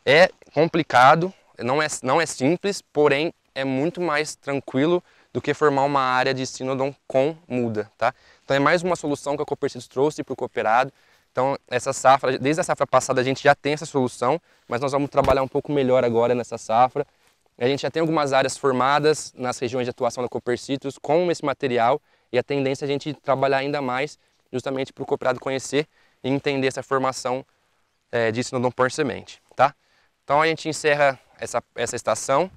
É complicado, não é simples, porém é muito mais tranquilo do que formar uma área de Sinodon com muda, tá? Então é mais uma solução que a Copercidos trouxe para o cooperado. Então essa safra, desde a safra passada a gente já tem essa solução, mas nós vamos trabalhar um pouco melhor agora nessa safra. A gente já tem algumas áreas formadas nas regiões de atuação da Copercidos com esse material e a tendência é a gente trabalhar ainda mais justamente para o cooperado conhecer e entender essa formação de Sinodon por semente, tá? Então a gente encerra essa estação.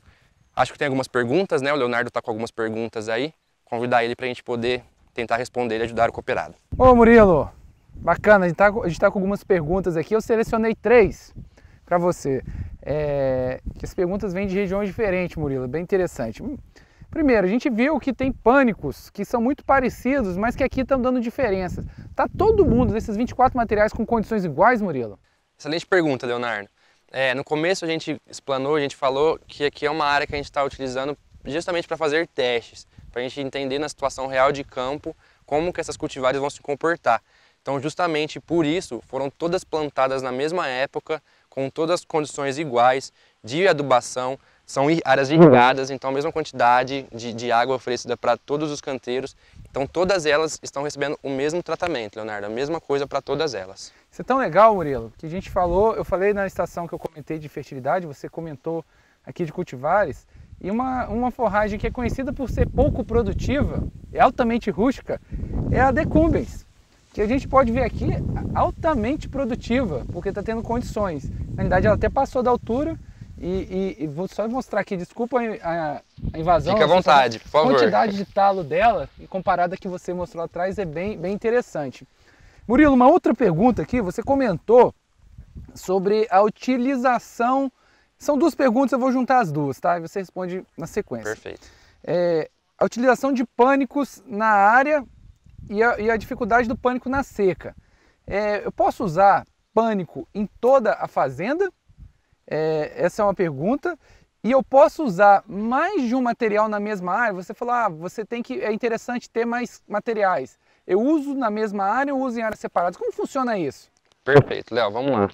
Acho que tem algumas perguntas, né? O Leonardo está com algumas perguntas aí. Convidar ele para a gente poder tentar responder e ajudar o cooperado. Ô Murilo, bacana, a gente tá com algumas perguntas aqui. Eu selecionei 3 para você. As perguntas vêm de regiões diferentes, Murilo, bem interessante. Primeiro, a gente viu que tem pânicos que são muito parecidos, mas que aqui estão dando diferenças. Tá todo mundo desses 24 materiais com condições iguais, Murilo? Excelente pergunta, Leonardo. No começo a gente explanou, a gente falou que aqui é uma área que a gente está utilizando justamente para fazer testes, para a gente entender na situação real de campo como que essas cultivares vão se comportar. Então justamente por isso foram todas plantadas na mesma época, com todas as condições iguais de adubação, são áreas irrigadas, então a mesma quantidade de água oferecida para todos os canteiros. Então todas elas estão recebendo o mesmo tratamento, Leonardo, a mesma coisa para todas elas. Isso é tão legal, Murilo, que a gente falou, eu falei na estação que eu comentei de fertilidade, você comentou aqui de cultivares, e uma forragem que é conhecida por ser pouco produtiva, é altamente rústica, é a decumbens, que a gente pode ver aqui altamente produtiva, porque está tendo condições. Na realidade ela até passou da altura, e vou só mostrar aqui, desculpa a invasão. Fica à vontade, por favor. A quantidade de talo dela, e comparada que você mostrou atrás, é bem interessante. Murilo, uma outra pergunta aqui, você comentou sobre a utilização, são 2 perguntas, eu vou juntar as 2, tá? E você responde na sequência. Perfeito. A utilização de pânicos na área e a dificuldade do pânico na seca. Eu posso usar pânico em toda a fazenda? Essa é uma pergunta. E eu posso usar mais de um material na mesma área? Você falou, é interessante ter mais materiais. Eu uso na mesma área ou uso em áreas separadas? Como funciona isso? Perfeito, Léo, vamos lá.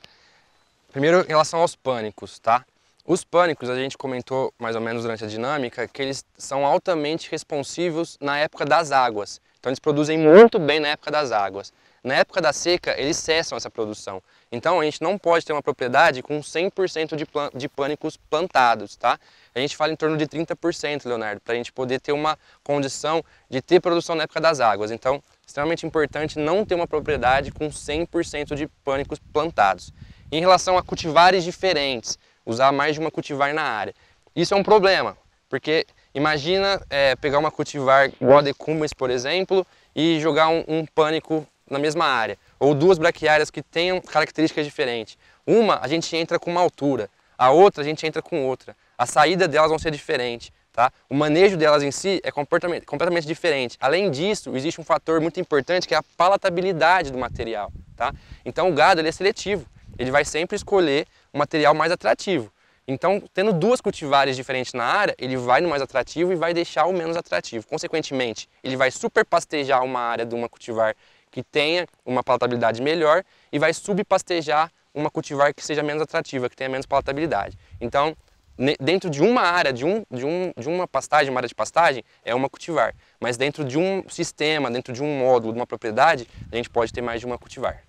Primeiro, em relação aos pânicos, tá? Os pânicos, a gente comentou mais ou menos durante a dinâmica, que eles são altamente responsivos na época das águas. Então eles produzem muito bem na época das águas. Na época da seca, eles cessam essa produção. Então a gente não pode ter uma propriedade com 100% de pânicos plantados, tá? A gente fala em torno de 30%, Leonardo, para a gente poder ter uma condição de ter produção na época das águas. Então, extremamente importante não ter uma propriedade com 100% de pânicos plantados. Em relação a cultivares diferentes, usar mais de uma cultivar na área. Isso é um problema, porque imagina pegar uma cultivar igual a decumbens, por exemplo, e jogar um pânico na mesma área, ou duas braquiárias que tenham características diferentes. Uma a gente entra com uma altura, a outra a gente entra com outra. A saída delas vão ser diferente, tá? O manejo delas em si é completamente diferente. Além disso, existe um fator muito importante que é a palatabilidade do material, tá? Então o gado ele é seletivo, ele vai sempre escolher o material mais atrativo. Então, tendo duas cultivares diferentes na área, ele vai no mais atrativo e vai deixar o menos atrativo. Consequentemente, ele vai superpastejar uma área de uma cultivar que tenha uma palatabilidade melhor e vai subpastejar uma cultivar que seja menos atrativa, que tenha menos palatabilidade. Então, dentro de uma área, de uma pastagem, uma área de pastagem, é uma cultivar. Mas dentro de um sistema, dentro de um módulo, de uma propriedade, a gente pode ter mais de uma cultivar.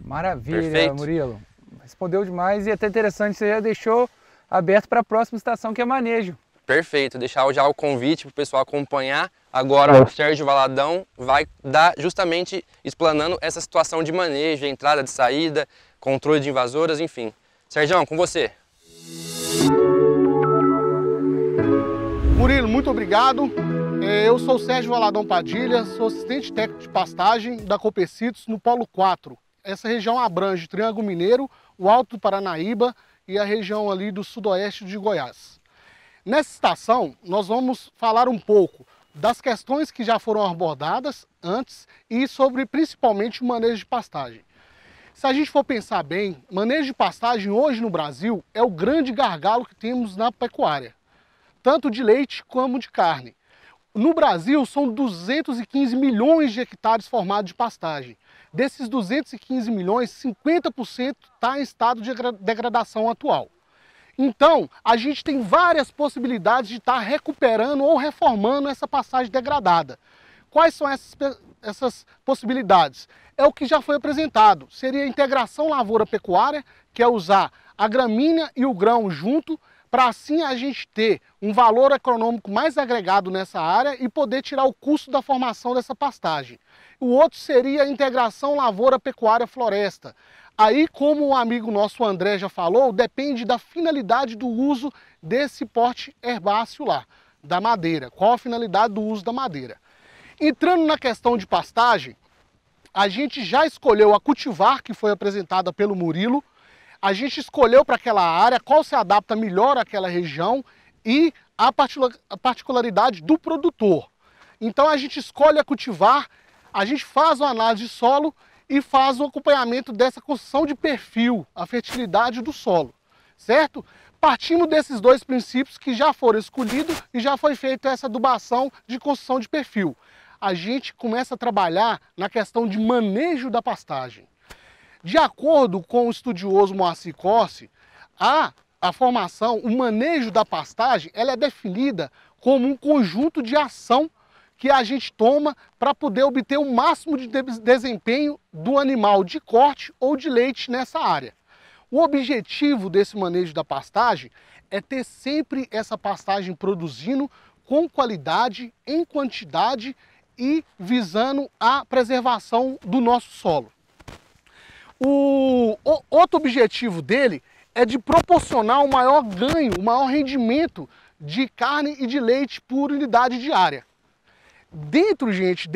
Maravilha, Perfeito. Murilo. Respondeu demais e até interessante, você já deixou aberto para a próxima estação, que é manejo. Perfeito, deixar já o convite para o pessoal acompanhar. Agora o Sérgio Valadão vai dar justamente explanando essa situação de manejo, entrada de saída, controle de invasoras, enfim. Sérgio, com você. Murilo, muito obrigado. Eu sou o Sérgio Valadão Padilha, sou assistente técnico de pastagem da Copecitos no Polo 4. Essa região abrange o Triângulo Mineiro, o Alto do Paranaíba e a região ali do sudoeste de Goiás. Nessa estação, nós vamos falar um pouco das questões que já foram abordadas antes e sobre principalmente o manejo de pastagem. Se a gente for pensar bem, manejo de pastagem hoje no Brasil é o grande gargalo que temos na pecuária, tanto de leite como de carne. No Brasil, são 215 milhões de hectares formados de pastagem. Desses 215 milhões, 50% está em estado de degradação atual. Então, a gente tem várias possibilidades de estar recuperando ou reformando essa pastagem degradada. Quais são essas possibilidades? É o que já foi apresentado. Seria a integração lavoura-pecuária, que é usar a gramínea e o grão junto, para assim a gente ter um valor econômico mais agregado nessa área e poder tirar o custo da formação dessa pastagem. O outro seria a integração lavoura-pecuária-floresta. Aí, como o amigo nosso André já falou, depende da finalidade do uso desse porte herbáceo lá, da madeira. Qual a finalidade do uso da madeira? Entrando na questão de pastagem, a gente já escolheu a cultivar que foi apresentada pelo Murilo. A gente escolheu para aquela área qual se adapta melhor àquela região e a particularidade do produtor. Então a gente escolhe a cultivar, a gente faz uma análise de solo e faz o acompanhamento dessa construção de perfil, a fertilidade do solo, certo? Partimos desses dois princípios que já foram escolhidos e já foi feita essa adubação de construção de perfil. A gente começa a trabalhar na questão de manejo da pastagem. De acordo com o estudioso Moacir Corsi, a formação, o manejo da pastagem, ela é definida como um conjunto de ação que a gente toma para poder obter o máximo de desempenho do animal de corte ou de leite nessa área. O objetivo desse manejo da pastagem é ter sempre essa pastagem produzindo com qualidade, em quantidade e visando a preservação do nosso solo. O outro objetivo dele é de proporcionar um maior ganho, um maior rendimento de carne e de leite por unidade diária. Dentro, gente,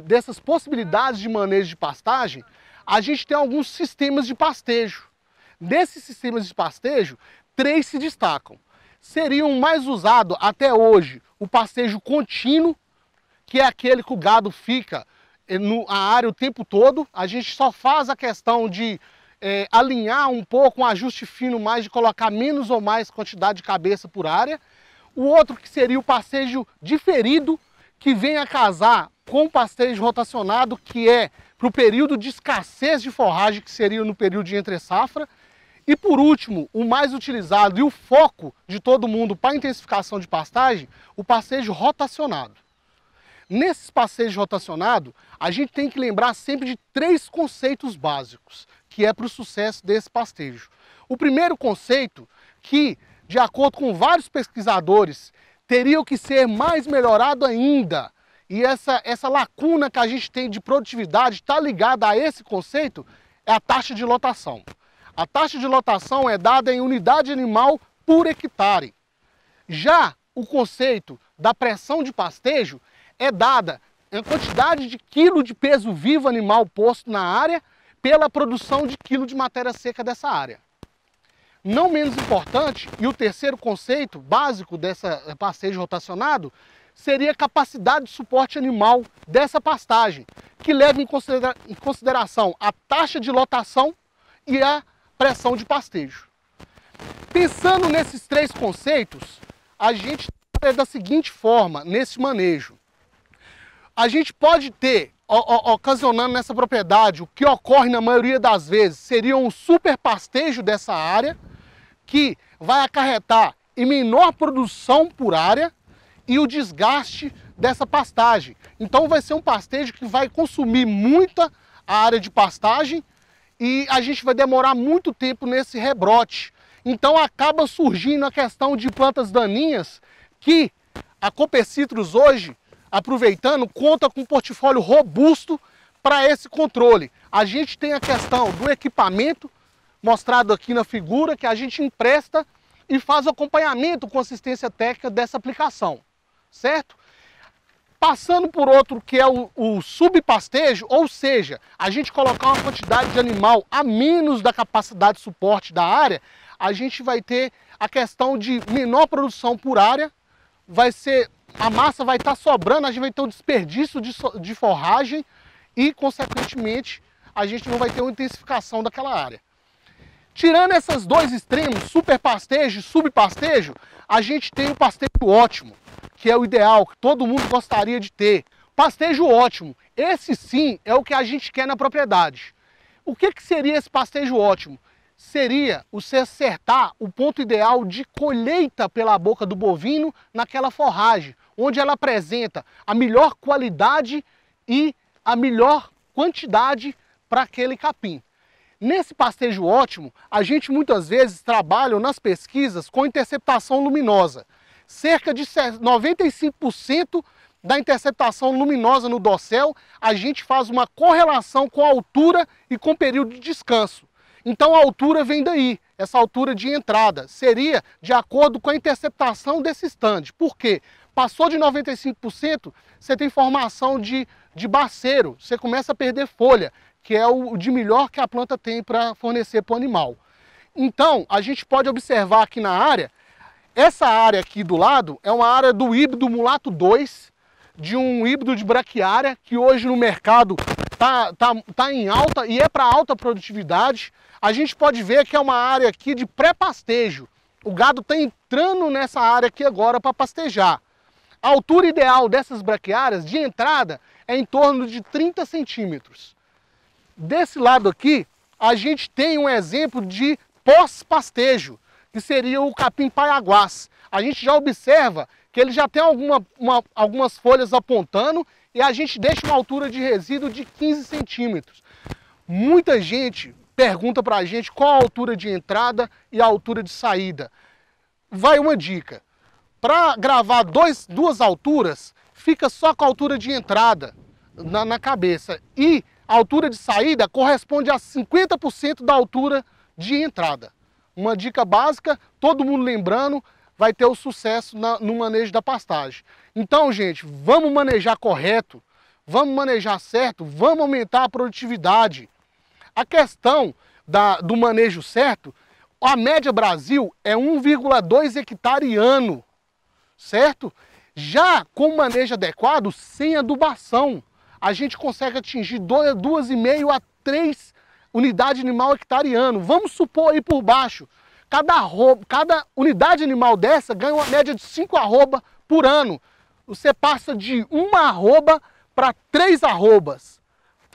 dessas possibilidades de manejo de pastagem, a gente tem alguns sistemas de pastejo. Desses sistemas de pastejo, 3 se destacam. Seriam mais usados até hoje o pastejo contínuo, que é aquele que o gado fica na área o tempo todo. A gente só faz a questão de alinhar um pouco, um ajuste fino mais de colocar menos ou mais quantidade de cabeça por área. O outro que seria o pastejo diferido, que vem a casar com o pastejo rotacionado, que é para o período de escassez de forragem, que seria no período de entre-safra. E por último, o mais utilizado e o foco de todo mundo para intensificação de pastagem, o pastejo rotacionado. Nesses pastejos rotacionados, a gente tem que lembrar sempre de 3 conceitos básicos, que é para o sucesso desse pastejo. O primeiro conceito, que de acordo com vários pesquisadores, teria que ser mais melhorado ainda, e essa lacuna que a gente tem de produtividade está ligada a esse conceito, é a taxa de lotação. A taxa de lotação é dada em unidade animal por hectare. Já o conceito da pressão de pastejo é dada em quantidade de quilo de peso vivo animal posto na área pela produção de quilo de matéria seca dessa área. Não menos importante, e o terceiro conceito básico dessa pastejo rotacionado, seria a capacidade de suporte animal dessa pastagem, que leva em consideração a taxa de lotação e a pressão de pastejo. Pensando nesses 3 conceitos, a gente é da seguinte forma, nesse manejo. A gente pode ter, ocasionando nessa propriedade, o que ocorre na maioria das vezes, seria um superpastejo dessa área, que vai acarretar em menor produção por área e o desgaste dessa pastagem. Então vai ser um pastejo que vai consumir muita área de pastagem e a gente vai demorar muito tempo nesse rebrote. Então acaba surgindo a questão de plantas daninhas que a Copecitrus hoje, aproveitando, conta com um portfólio robusto para esse controle. A gente tem a questão do equipamento, mostrado aqui na figura, que a gente empresta e faz o acompanhamento com assistência técnica dessa aplicação, certo? Passando por outro que é o subpastejo, ou seja, a gente colocar uma quantidade de animal a menos da capacidade de suporte da área, a gente vai ter a questão de menor produção por área, a massa vai estar sobrando, a gente vai ter um desperdício de forragem e, consequentemente, a gente não vai ter uma intensificação daquela área. Tirando esses 2 extremos, superpastejo e subpastejo, a gente tem o pastejo ótimo, que é o ideal, que todo mundo gostaria de ter. Pastejo ótimo, esse sim é o que a gente quer na propriedade. O que seria esse pastejo ótimo? Seria você acertar o ponto ideal de colheita pela boca do bovino naquela forragem, onde ela apresenta a melhor qualidade e a melhor quantidade para aquele capim. Nesse pastejo ótimo, a gente muitas vezes trabalha nas pesquisas com interceptação luminosa. Cerca de 95% da interceptação luminosa no dossel, a gente faz uma correlação com a altura e com o período de descanso. Então a altura vem daí, essa altura de entrada. Seria de acordo com a interceptação desse estande. Por quê? Passou de 95%, você tem formação de baceiro, você começa a perder folha, que é o de melhor que a planta tem para fornecer para o animal. Então, a gente pode observar aqui na área, essa área aqui do lado é uma área do híbrido Mulato 2, de um híbrido de braquiária, que hoje no mercado tá em alta e é para alta produtividade. A gente pode ver que é uma área aqui de pré-pastejo. O gado está entrando nessa área aqui agora para pastejar. A altura ideal dessas braquiárias de entrada é em torno de 30 centímetros. Desse lado aqui, a gente tem um exemplo de pós-pastejo, que seria o capim paiaguás. A gente já observa que ele já tem algumas folhas apontando e a gente deixa uma altura de resíduo de 15 centímetros. Muita gente pergunta para a gente qual a altura de entrada e a altura de saída. Vai uma dica. Para gravar duas alturas, fica só com a altura de entrada na cabeça e a altura de saída corresponde a 50% da altura de entrada. Uma dica básica, todo mundo lembrando, vai ter o sucesso no manejo da pastagem. Então, gente, vamos manejar correto, vamos manejar certo, vamos aumentar a produtividade. A questão do manejo certo, a média Brasil é 1,2 hectare ano, certo? Já com manejo adequado, sem adubação, a gente consegue atingir 2,5 a 3 unidade animal hectare ano. Vamos supor aí por baixo, cada unidade animal dessa ganha uma média de 5 arroba por ano. Você passa de 1 arroba para 3 arrobas.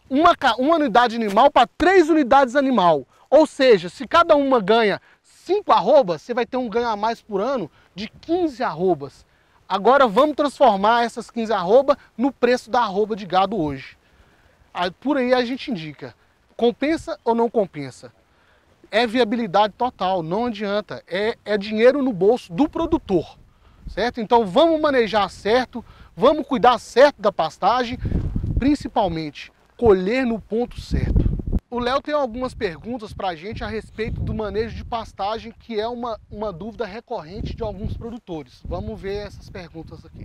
Uma unidade animal para 3 unidades animal. Ou seja, se cada uma ganha 5 arrobas, você vai ter um ganho a mais por ano de 15 arrobas. Agora vamos transformar essas 15 arrobas no preço da arroba de gado hoje. Por aí a gente indica, compensa ou não compensa? É viabilidade total, não adianta, é dinheiro no bolso do produtor, certo? Então vamos manejar certo, vamos cuidar certo da pastagem, principalmente colher no ponto certo. O Léo tem algumas perguntas para a gente a respeito do manejo de pastagem, que é uma dúvida recorrente de alguns produtores. Vamos ver essas perguntas aqui.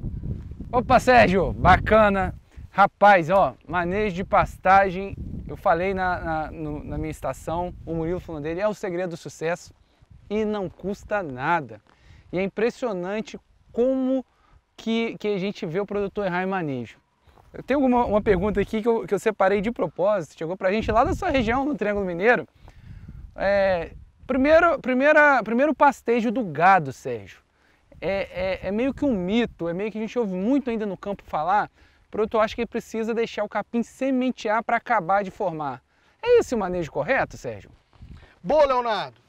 Opa, Sérgio, bacana. Rapaz, ó, manejo de pastagem, eu falei na minha estação, o Murilo falando dele, é o segredo do sucesso e não custa nada. E é impressionante como que a gente vê o produtor errar em manejo. Eu tenho uma pergunta aqui que eu separei de propósito, chegou pra gente lá da sua região, no Triângulo Mineiro. Primeiro pastejo do gado, Sérgio. É meio que um mito, é meio que a gente ouve muito ainda no campo falar. O produtor acha que ele precisa deixar o capim sementear para acabar de formar. É esse o manejo correto, Sérgio? Boa, Leonardo!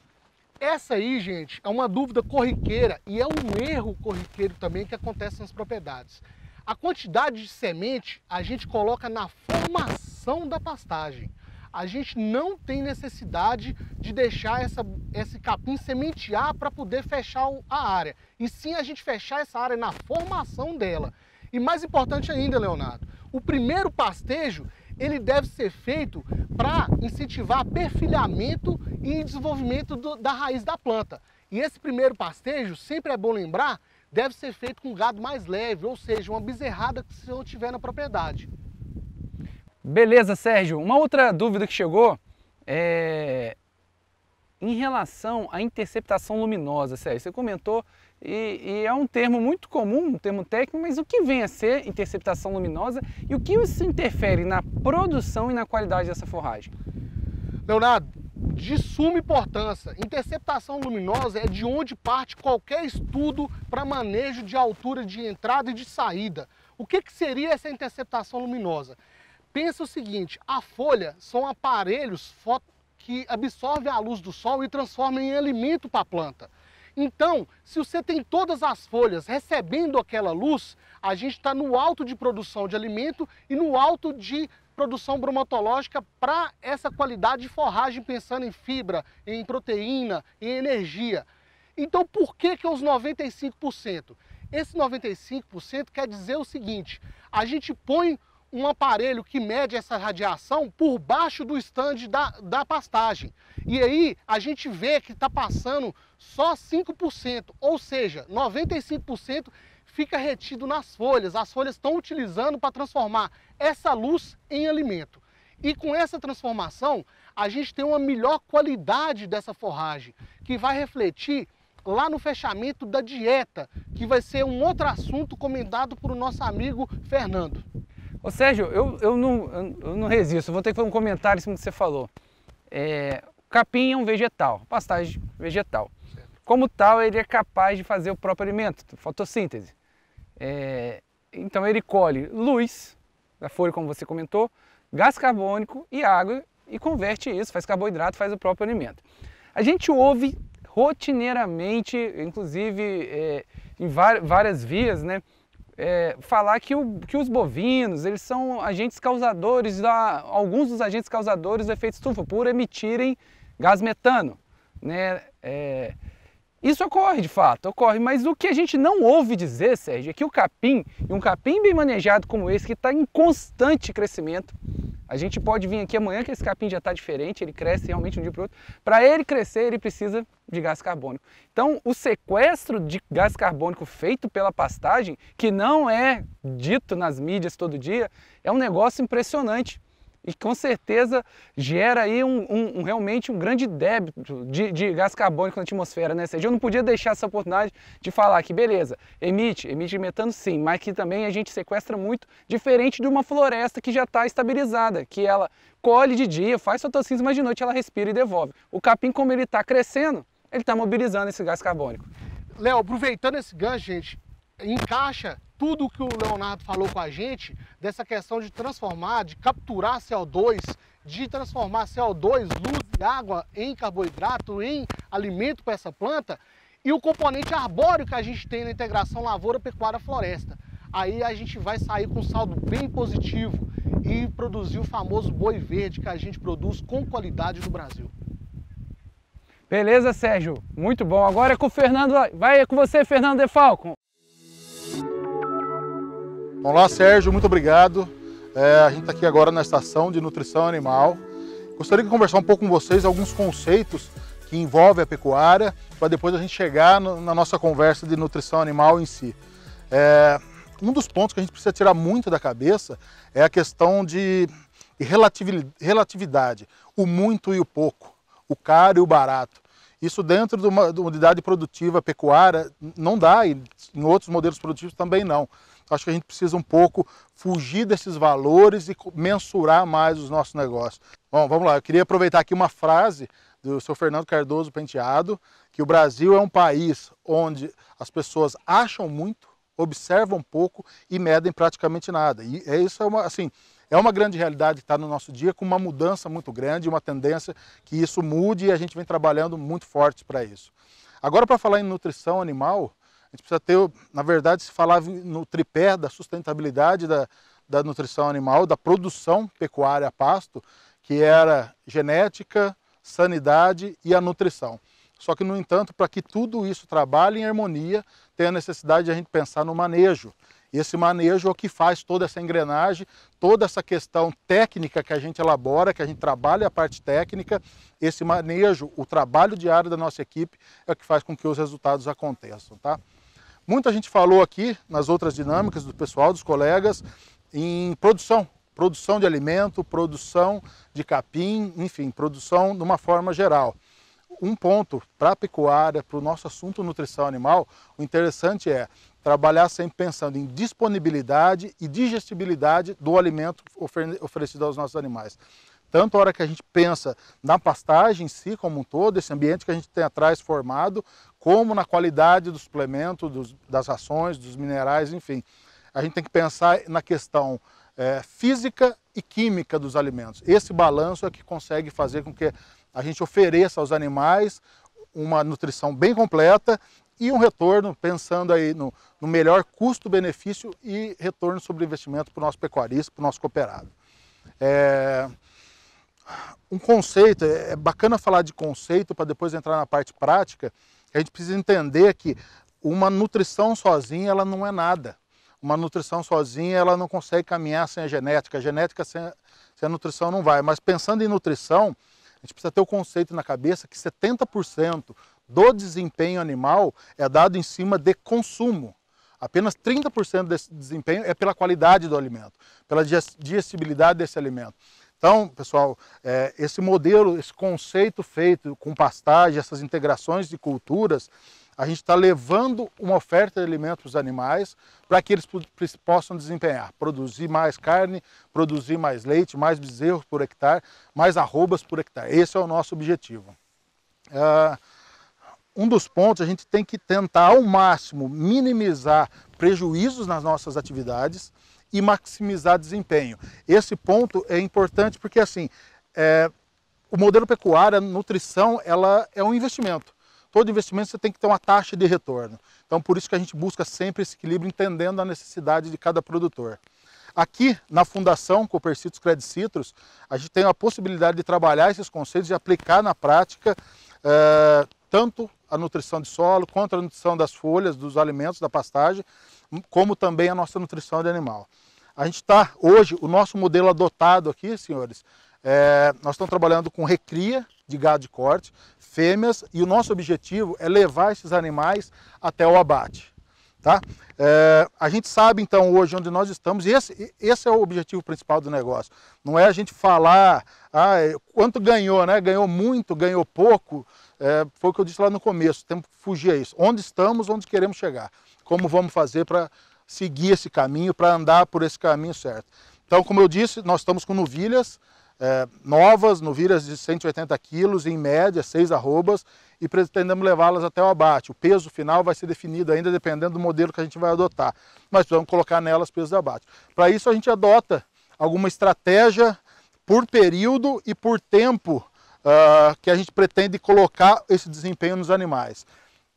Essa aí, gente, é uma dúvida corriqueira e é um erro corriqueiro também que acontece nas propriedades. A quantidade de semente a gente coloca na formação da pastagem. A gente não tem necessidade de deixar esse capim sementear para poder fechar a área. E sim a gente fechar essa área na formação dela. E mais importante ainda, Leonardo, o primeiro pastejo ele deve ser feito para incentivar perfilhamento e desenvolvimento da raiz da planta. E esse primeiro pastejo, sempre é bom lembrar, deve ser feito com gado mais leve, ou seja, uma bezerrada que você não tiver na propriedade. Beleza, Sérgio. Uma outra dúvida que chegou é em relação à interceptação luminosa, Sérgio. Você comentou, e é um termo muito comum, um termo técnico, mas o que vem a ser interceptação luminosa e o que isso interfere na produção e na qualidade dessa forragem? Leonardo, de suma importância, interceptação luminosa é de onde parte qualquer estudo para manejo de altura de entrada e de saída. O que seria essa interceptação luminosa? Pensa o seguinte, a folha são aparelhos que absorvem a luz do sol e transformam em alimento para a planta. Então, se você tem todas as folhas recebendo aquela luz, a gente está no alto de produção de alimento e no alto de produção bromatológica para essa qualidade de forragem, pensando em fibra, em proteína, em energia. Então, por que os 95%? Esse 95% quer dizer o seguinte, a gente põe um aparelho que mede essa radiação por baixo do estande da pastagem. E aí a gente vê que está passando só 5%, ou seja, 95% fica retido nas folhas. As folhas estão utilizando para transformar essa luz em alimento. E com essa transformação, a gente tem uma melhor qualidade dessa forragem, que vai refletir lá no fechamento da dieta, que vai ser um outro assunto comentado por o nosso amigo Fernando. Ô Sérgio, eu não resisto, vou ter que fazer um comentário em cima do que você falou. O capim é um vegetal, pastagem vegetal. Certo. Como tal, ele é capaz de fazer o próprio alimento, fotossíntese. Então ele colhe luz da folha, como você comentou, gás carbônico e água e converte isso, faz carboidrato, faz o próprio alimento. A gente ouve rotineiramente, inclusive em várias vias, né? Falar que os bovinos, eles são agentes causadores, alguns dos agentes causadores do efeito estufa por emitirem gás metano, né? Isso ocorre de fato, ocorre, mas o que a gente não ouve dizer, Sérgio, é que o capim, e um capim bem manejado como esse, que está em constante crescimento, a gente pode vir aqui amanhã que esse capim já está diferente, ele cresce realmente de um dia para o outro. Para ele crescer, ele precisa de gás carbônico. Então, o sequestro de gás carbônico feito pela pastagem, que não é dito nas mídias todo dia, é um negócio impressionante. e com certeza gera aí realmente um grande débito de gás carbônico na atmosfera, né, Sérgio? Eu não podia deixar essa oportunidade de falar que, beleza, emite metano sim, mas que também a gente sequestra muito, diferente de uma floresta que já está estabilizada, que ela colhe de dia, faz fotossíntese, mas de noite ela respira e devolve. O capim, como ele está crescendo, ele está mobilizando esse gás carbônico. Léo, aproveitando esse gancho, gente, encaixa tudo o que o Leonardo falou com a gente, dessa questão de transformar, de capturar CO2, de transformar CO2, luz e água em carboidrato, em alimento para essa planta, e o componente arbóreo que a gente tem na integração lavoura, pecuária, floresta. Aí a gente vai sair com um saldo bem positivo e produzir o famoso boi verde que a gente produz com qualidade no Brasil. Beleza, Sérgio? Muito bom. Agora é com o Fernando. Vai com você, Fernando De Falco. Olá, Sérgio, muito obrigado. A gente está aqui agora na estação de nutrição animal. Gostaria de conversar um pouco com vocês alguns conceitos que envolvem a pecuária, para depois a gente chegar na nossa conversa de nutrição animal em si. Um dos pontos que a gente precisa tirar muito da cabeça é a questão de relatividade, o muito e o pouco, o caro e o barato. Isso dentro de uma unidade produtiva pecuária não dá, e em outros modelos produtivos também não. Acho que a gente precisa um pouco fugir desses valores e mensurar mais os nossos negócios. Bom, vamos lá, eu queria aproveitar aqui uma frase do seu Fernando Cardoso Penteado, que o Brasil é um país onde as pessoas acham muito, observam pouco e medem praticamente nada. E isso é uma grande realidade que está no nosso dia, com uma mudança muito grande, uma tendência que isso mude, e a gente vem trabalhando muito forte para isso. Agora, para falar em nutrição animal, a gente precisa ter, na verdade, se falava no tripé da sustentabilidade da nutrição animal, da produção pecuária a pasto, que era genética, sanidade e a nutrição. Só que, no entanto, para que tudo isso trabalhe em harmonia, tem a necessidade de a gente pensar no manejo. E esse manejo é o que faz toda essa engrenagem, toda essa questão técnica que a gente elabora, que a gente trabalha a parte técnica, esse manejo, o trabalho diário da nossa equipe é o que faz com que os resultados aconteçam, tá? Muita gente falou aqui, nas outras dinâmicas do pessoal, dos colegas, em produção de alimento, produção de capim, enfim, produção de uma forma geral. Um ponto para a pecuária, para o nosso assunto nutrição animal, o interessante é trabalhar sempre pensando em disponibilidade e digestibilidade do alimento oferecido aos nossos animais. Tanto a hora que a gente pensa na pastagem em si como um todo, esse ambiente que a gente tem atrás formado, como na qualidade do suplemento, das rações, dos minerais, enfim. A gente tem que pensar na questão física e química dos alimentos. Esse balanço é que consegue fazer com que a gente ofereça aos animais uma nutrição bem completa e um retorno, pensando aí no melhor custo-benefício e retorno sobre investimento para o nosso pecuarista, para o nosso cooperado. Um conceito, é bacana falar de conceito para depois entrar na parte prática. A gente precisa entender que uma nutrição sozinha ela não é nada. Uma nutrição sozinha ela não consegue caminhar sem a genética. A genética sem a nutrição não vai. Mas pensando em nutrição, a gente precisa ter o conceito na cabeça que 70% do desempenho animal é dado em cima de consumo. Apenas 30% desse desempenho é pela qualidade do alimento, pela digestibilidade desse alimento. Então, pessoal, esse modelo, esse conceito feito com pastagem, essas integrações de culturas, a gente está levando uma oferta de alimento para os animais para que eles possam desempenhar, produzir mais carne, produzir mais leite, mais bezerros por hectare, mais arrobas por hectare. Esse é o nosso objetivo. Um dos pontos, a gente tem que tentar ao máximo minimizar prejuízos nas nossas atividades e maximizar desempenho. Esse ponto é importante porque assim, o modelo pecuário, a nutrição, ela é um investimento. Todo investimento você tem que ter uma taxa de retorno. Então por isso que a gente busca sempre esse equilíbrio, entendendo a necessidade de cada produtor. Aqui na Fundação Cooper Citrus Credit Citrus, a gente tem a possibilidade de trabalhar esses conceitos e aplicar na prática tanto a nutrição de solo, quanto a nutrição das folhas, dos alimentos, da pastagem, como também a nossa nutrição de animal. A gente está, hoje, o nosso modelo adotado aqui, senhores, nós estamos trabalhando com recria de gado de corte, fêmeas, e o nosso objetivo é levar esses animais até o abate. Tá? A gente sabe então hoje onde nós estamos, e esse é o objetivo principal do negócio. Não é a gente falar quanto ganhou, né? Ganhou muito, ganhou pouco, foi o que eu disse lá no começo, temos que fugir a isso. Onde estamos, onde queremos chegar, como vamos fazer para seguir esse caminho, para andar por esse caminho certo. Então, como eu disse, nós estamos com novilhas novas, novilhas de 180 quilos, em média, 6 arrobas, e pretendemos levá-las até o abate. O peso final vai ser definido ainda dependendo do modelo que a gente vai adotar, mas precisamos colocar nelas peso de abate. Para isso a gente adota alguma estratégia por período e por tempo que a gente pretende colocar esse desempenho nos animais.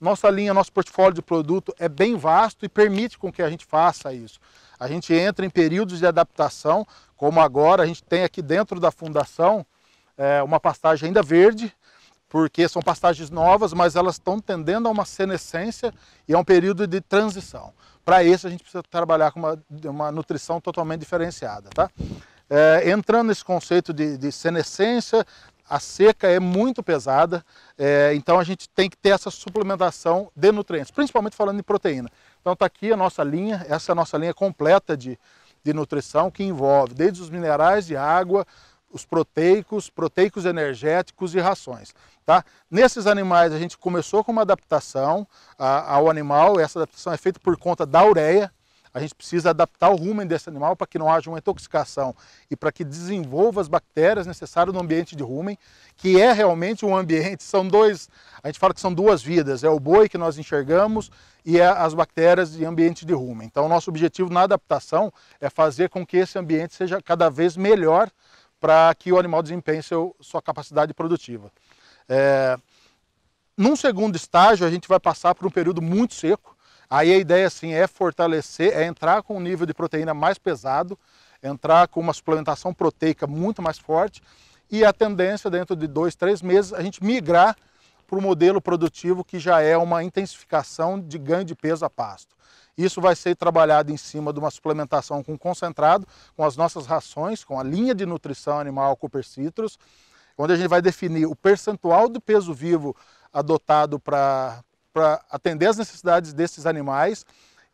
Nossa linha, nosso portfólio de produto é bem vasto e permite com que a gente faça isso. A gente entra em períodos de adaptação, como agora a gente tem aqui dentro da fundação uma pastagem ainda verde, porque são pastagens novas, mas elas estão tendendo a uma senescência e a um período de transição. Para isso a gente precisa trabalhar com uma nutrição totalmente diferenciada. Tá? Entrando nesse conceito de senescência, a seca é muito pesada, então a gente tem que ter essa suplementação de nutrientes, principalmente falando em proteína. Então está aqui a nossa linha, essa é a nossa linha completa de nutrição, que envolve desde os minerais de água, os proteicos energéticos e rações. Tá? Nesses animais a gente começou com uma adaptação ao animal, essa adaptação é feita por conta da ureia. A gente precisa adaptar o rumen desse animal para que não haja uma intoxicação e para que desenvolva as bactérias necessárias no ambiente de rumen, que é realmente um ambiente, a gente fala que são duas vidas, é o boi que nós enxergamos e as bactérias de ambiente de rumen. Então o nosso objetivo na adaptação é fazer com que esse ambiente seja cada vez melhor para que o animal desempenhe sua capacidade produtiva. Num segundo estágio a gente vai passar por um período muito seco. Aí a ideia assim, é fortalecer, é entrar com um nível de proteína mais pesado, entrar com uma suplementação proteica muito mais forte e a tendência dentro de 2, 3 meses a gente migrar para o modelo produtivo que já é uma intensificação de ganho de peso a pasto. Isso vai ser trabalhado em cima de uma suplementação com concentrado, com as nossas rações, com a linha de nutrição animal Cooper Citrus, onde a gente vai definir o percentual do peso vivo adotado para atender as necessidades desses animais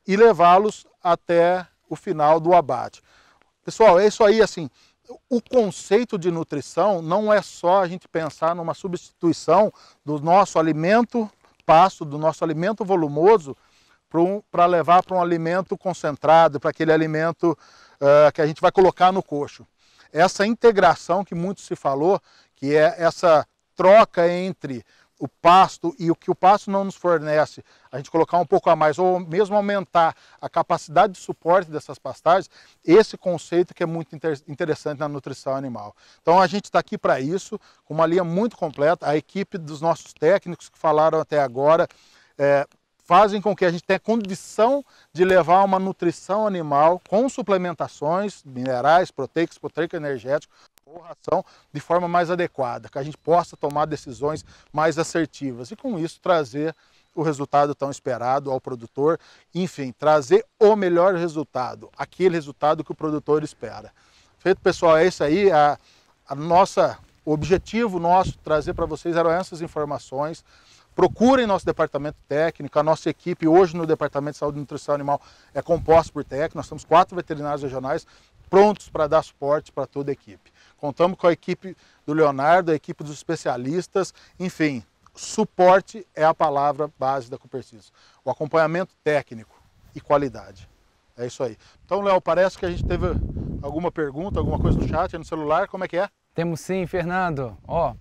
e levá-los até o final do abate. Pessoal, é isso aí, assim, o conceito de nutrição não é só a gente pensar numa substituição do nosso alimento pasto, do nosso alimento volumoso, para levar para um alimento concentrado, para aquele alimento que a gente vai colocar no coxo. Essa integração que muito se falou, que é essa troca entre o pasto e o que o pasto não nos fornece, a gente colocar um pouco a mais, ou mesmo aumentar a capacidade de suporte dessas pastagens, esse conceito que é muito interessante na nutrição animal. Então a gente está aqui para isso, com uma linha muito completa, a equipe dos nossos técnicos que falaram até agora, fazem com que a gente tenha condição de levar uma nutrição animal com suplementações, minerais, proteicos, proteico energético, ou ração de forma mais adequada, que a gente possa tomar decisões mais assertivas e com isso trazer o resultado tão esperado ao produtor, enfim, trazer o melhor resultado, aquele resultado que o produtor espera. Feito, pessoal, é isso aí, o objetivo nosso trazer para vocês eram essas informações. Procurem nosso departamento técnico, a nossa equipe hoje no Departamento de Saúde e Nutrição Animal é composta por técnicos, nós temos 4 veterinários regionais prontos para dar suporte para toda a equipe. Contamos com a equipe do Leonardo, a equipe dos especialistas, enfim, suporte é a palavra base da Cooper Citrus. O acompanhamento técnico e qualidade. É isso aí. Então, Léo, parece que a gente teve alguma pergunta, alguma coisa no chat, no celular, como é que é? Temos sim, Fernando.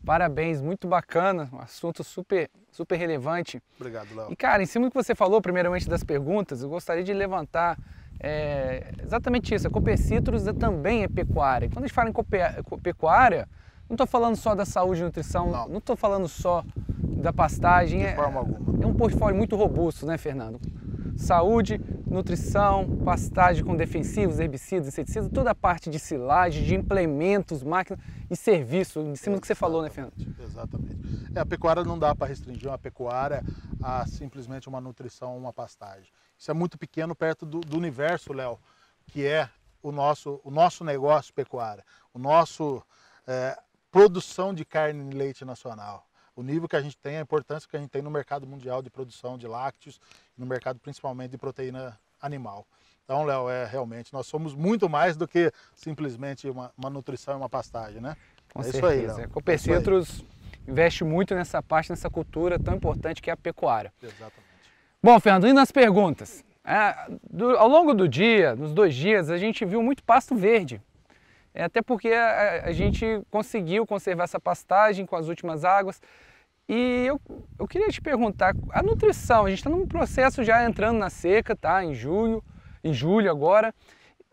Parabéns, muito bacana, um assunto super relevante. Obrigado, Léo. E, cara, em cima do que você falou, primeiramente das perguntas, eu gostaria de levantar exatamente isso. A Cooper Citrus também é pecuária. E quando a gente fala em pecuária, não estou falando só da saúde e nutrição, não estou falando só da pastagem. De forma alguma. É um portfólio muito robusto, né, Fernando? Saúde, nutrição, pastagem com defensivos, herbicidas, inseticidas, toda a parte de silagem, de implementos, máquinas e serviço, em cima do que você falou, né, Fernando? Exatamente. A pecuária não dá para restringir uma pecuária a simplesmente uma nutrição, uma pastagem. Isso é muito pequeno perto do universo, Léo, que é o nosso negócio pecuária, o nosso produção de carne e leite nacional. o nível que a gente tem, a importância que a gente tem no mercado mundial de produção de lácteos, no mercado principalmente de proteína animal. Então, Léo, realmente, nós somos muito mais do que simplesmente uma nutrição e uma pastagem, né? Com Isso certeza. aí, Léo. A Copecitrus investe muito nessa parte, nessa cultura tão importante que é a pecuária. Exatamente. Bom, Fernando, indo nas perguntas. Ao longo do dia, nos 2 dias, a gente viu muito pasto verde. Até porque a gente conseguiu conservar essa pastagem com as últimas águas. E eu queria te perguntar, a nutrição, a gente está num processo já entrando na seca, tá? Em julho agora.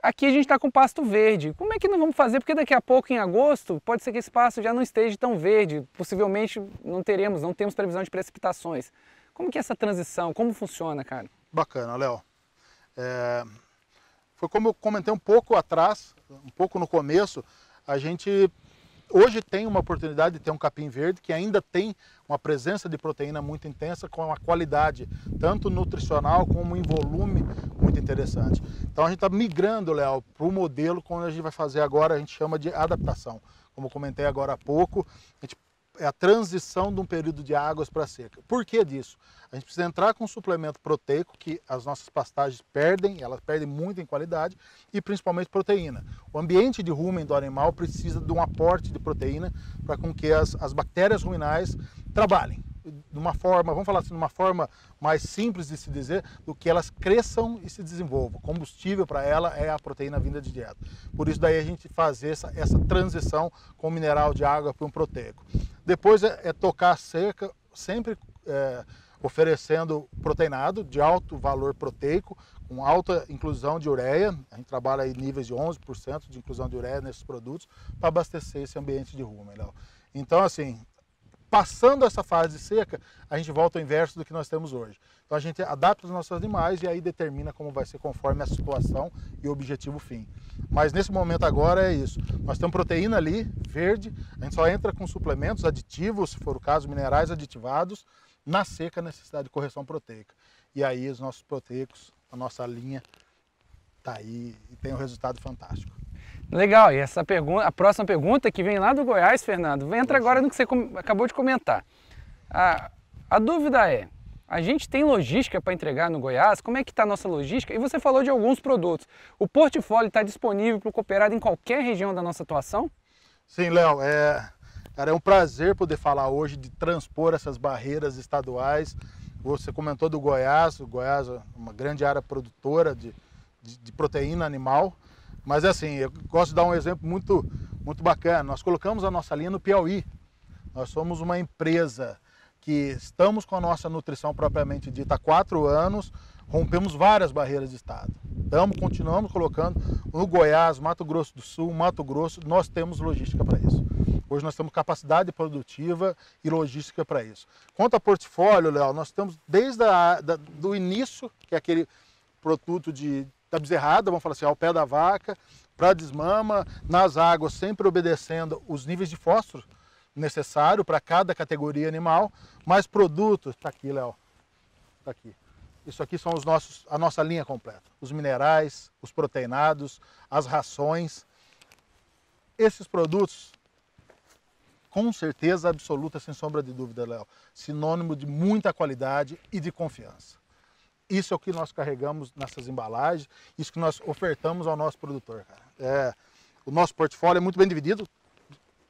Aqui a gente está com pasto verde. Como é que nós vamos fazer? Porque daqui a pouco, em agosto, pode ser que esse pasto já não esteja tão verde. Possivelmente não temos previsão de precipitações. Como que é essa transição? Como funciona, cara? Bacana, Léo. Foi como eu comentei um pouco atrás, um pouco no começo, a gente hoje tem uma oportunidade de ter um capim verde que ainda tem uma presença de proteína muito intensa, com uma qualidade tanto nutricional como em volume muito interessante. Então a gente está migrando, Léo, para o modelo quando a gente vai fazer agora, a gente chama de adaptação. Como eu comentei agora há pouco, é a transição de um período de águas para seca. Por que disso? A gente precisa entrar com um suplemento proteico que as nossas pastagens perdem, elas perdem muito em qualidade, e principalmente proteína. O ambiente de rumen do animal precisa de um aporte de proteína para com que as bactérias ruminais trabalhem de uma forma, vamos falar assim, de uma forma mais simples de se dizer, do que elas cresçam e se desenvolvam. O combustível para ela é a proteína vinda de dieta. Por isso daí a gente fazer essa transição com o mineral de água para um proteico. Depois tocar a seca, sempre oferecendo proteinado de alto valor proteico, com alta inclusão de ureia. A gente trabalha aí níveis de 11% de inclusão de ureia nesses produtos para abastecer esse ambiente de rumen, Léo. Então, assim, passando essa fase seca, a gente volta ao inverso do que nós temos hoje. Então a gente adapta os nossos animais e aí determina como vai ser conforme a situação e o objetivo fim. Mas nesse momento agora é isso. Nós temos proteína ali, verde, a gente só entra com suplementos aditivos, se for o caso, minerais aditivados, na seca, necessidade de correção proteica. E aí os nossos proteicos, a nossa linha está aí e tem um resultado fantástico. Legal, e essa pergunta, a próxima pergunta que vem lá do Goiás, Fernando, entra agora no que você acabou de comentar. A dúvida é, a gente tem logística para entregar no Goiás? Como é que está a nossa logística? E você falou de alguns produtos. O portfólio está disponível para o cooperado em qualquer região da nossa atuação? Sim, Léo, cara, é um prazer poder falar hoje de transpor essas barreiras estaduais. Você comentou do Goiás, o Goiás é uma grande área produtora de proteína animal. Mas assim, eu gosto de dar um exemplo muito bacana. Nós colocamos a nossa linha no Piauí. Nós somos uma empresa que estamos com a nossa nutrição propriamente dita há 4 anos, rompemos várias barreiras de estado. Continuamos colocando no Goiás, Mato Grosso do Sul, Mato Grosso, nós temos logística para isso. Hoje nós temos capacidade produtiva e logística para isso. Quanto a portfólio, Léo, nós temos desde do início, que é aquele produto da bezerrada, vamos falar assim, ao pé da vaca, para desmama, nas águas, sempre obedecendo os níveis de fósforo necessário para cada categoria animal, mais produtos, está aqui, Léo, está aqui. Isso aqui são a nossa linha completa, os minerais, os proteinados, as rações. Esses produtos, com certeza absoluta, sem sombra de dúvida, Léo, sinônimo de muita qualidade e de confiança. Isso é o que nós carregamos nessas embalagens, isso que nós ofertamos ao nosso produtor, cara. O nosso portfólio é muito bem dividido.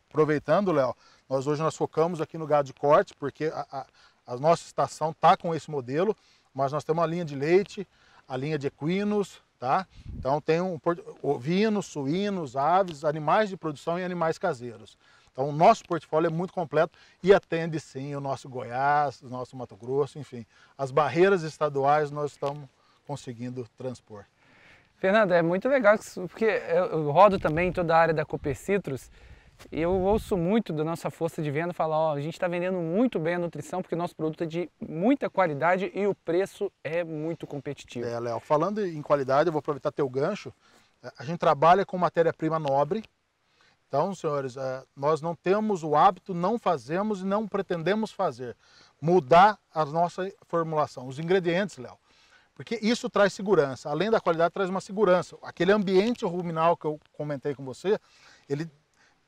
Aproveitando, Léo, hoje nós focamos aqui no gado de corte, porque a nossa estação está com esse modelo, mas nós temos a linha de leite, a linha de equinos, tá? Então tem ovinos, suínos, aves, animais de produção e animais caseiros. Então o nosso portfólio é muito completo e atende sim o nosso Goiás, o nosso Mato Grosso, enfim. As barreiras estaduais nós estamos conseguindo transpor. Fernando, é muito legal, porque eu rodo também em toda a área da Copecitrus e eu ouço muito da nossa força de venda falar, a gente está vendendo muito bem a nutrição porque o nosso produto é de muita qualidade e o preço é muito competitivo. Léo, falando em qualidade, eu vou aproveitar teu gancho, a gente trabalha com matéria-prima nobre. Então, senhores, nós não temos o hábito, não fazemos e não pretendemos fazer. Mudar a nossa formulação, os ingredientes, Léo. Porque isso traz segurança. Além da qualidade, traz uma segurança. Aquele ambiente ruminal que eu comentei com você, ele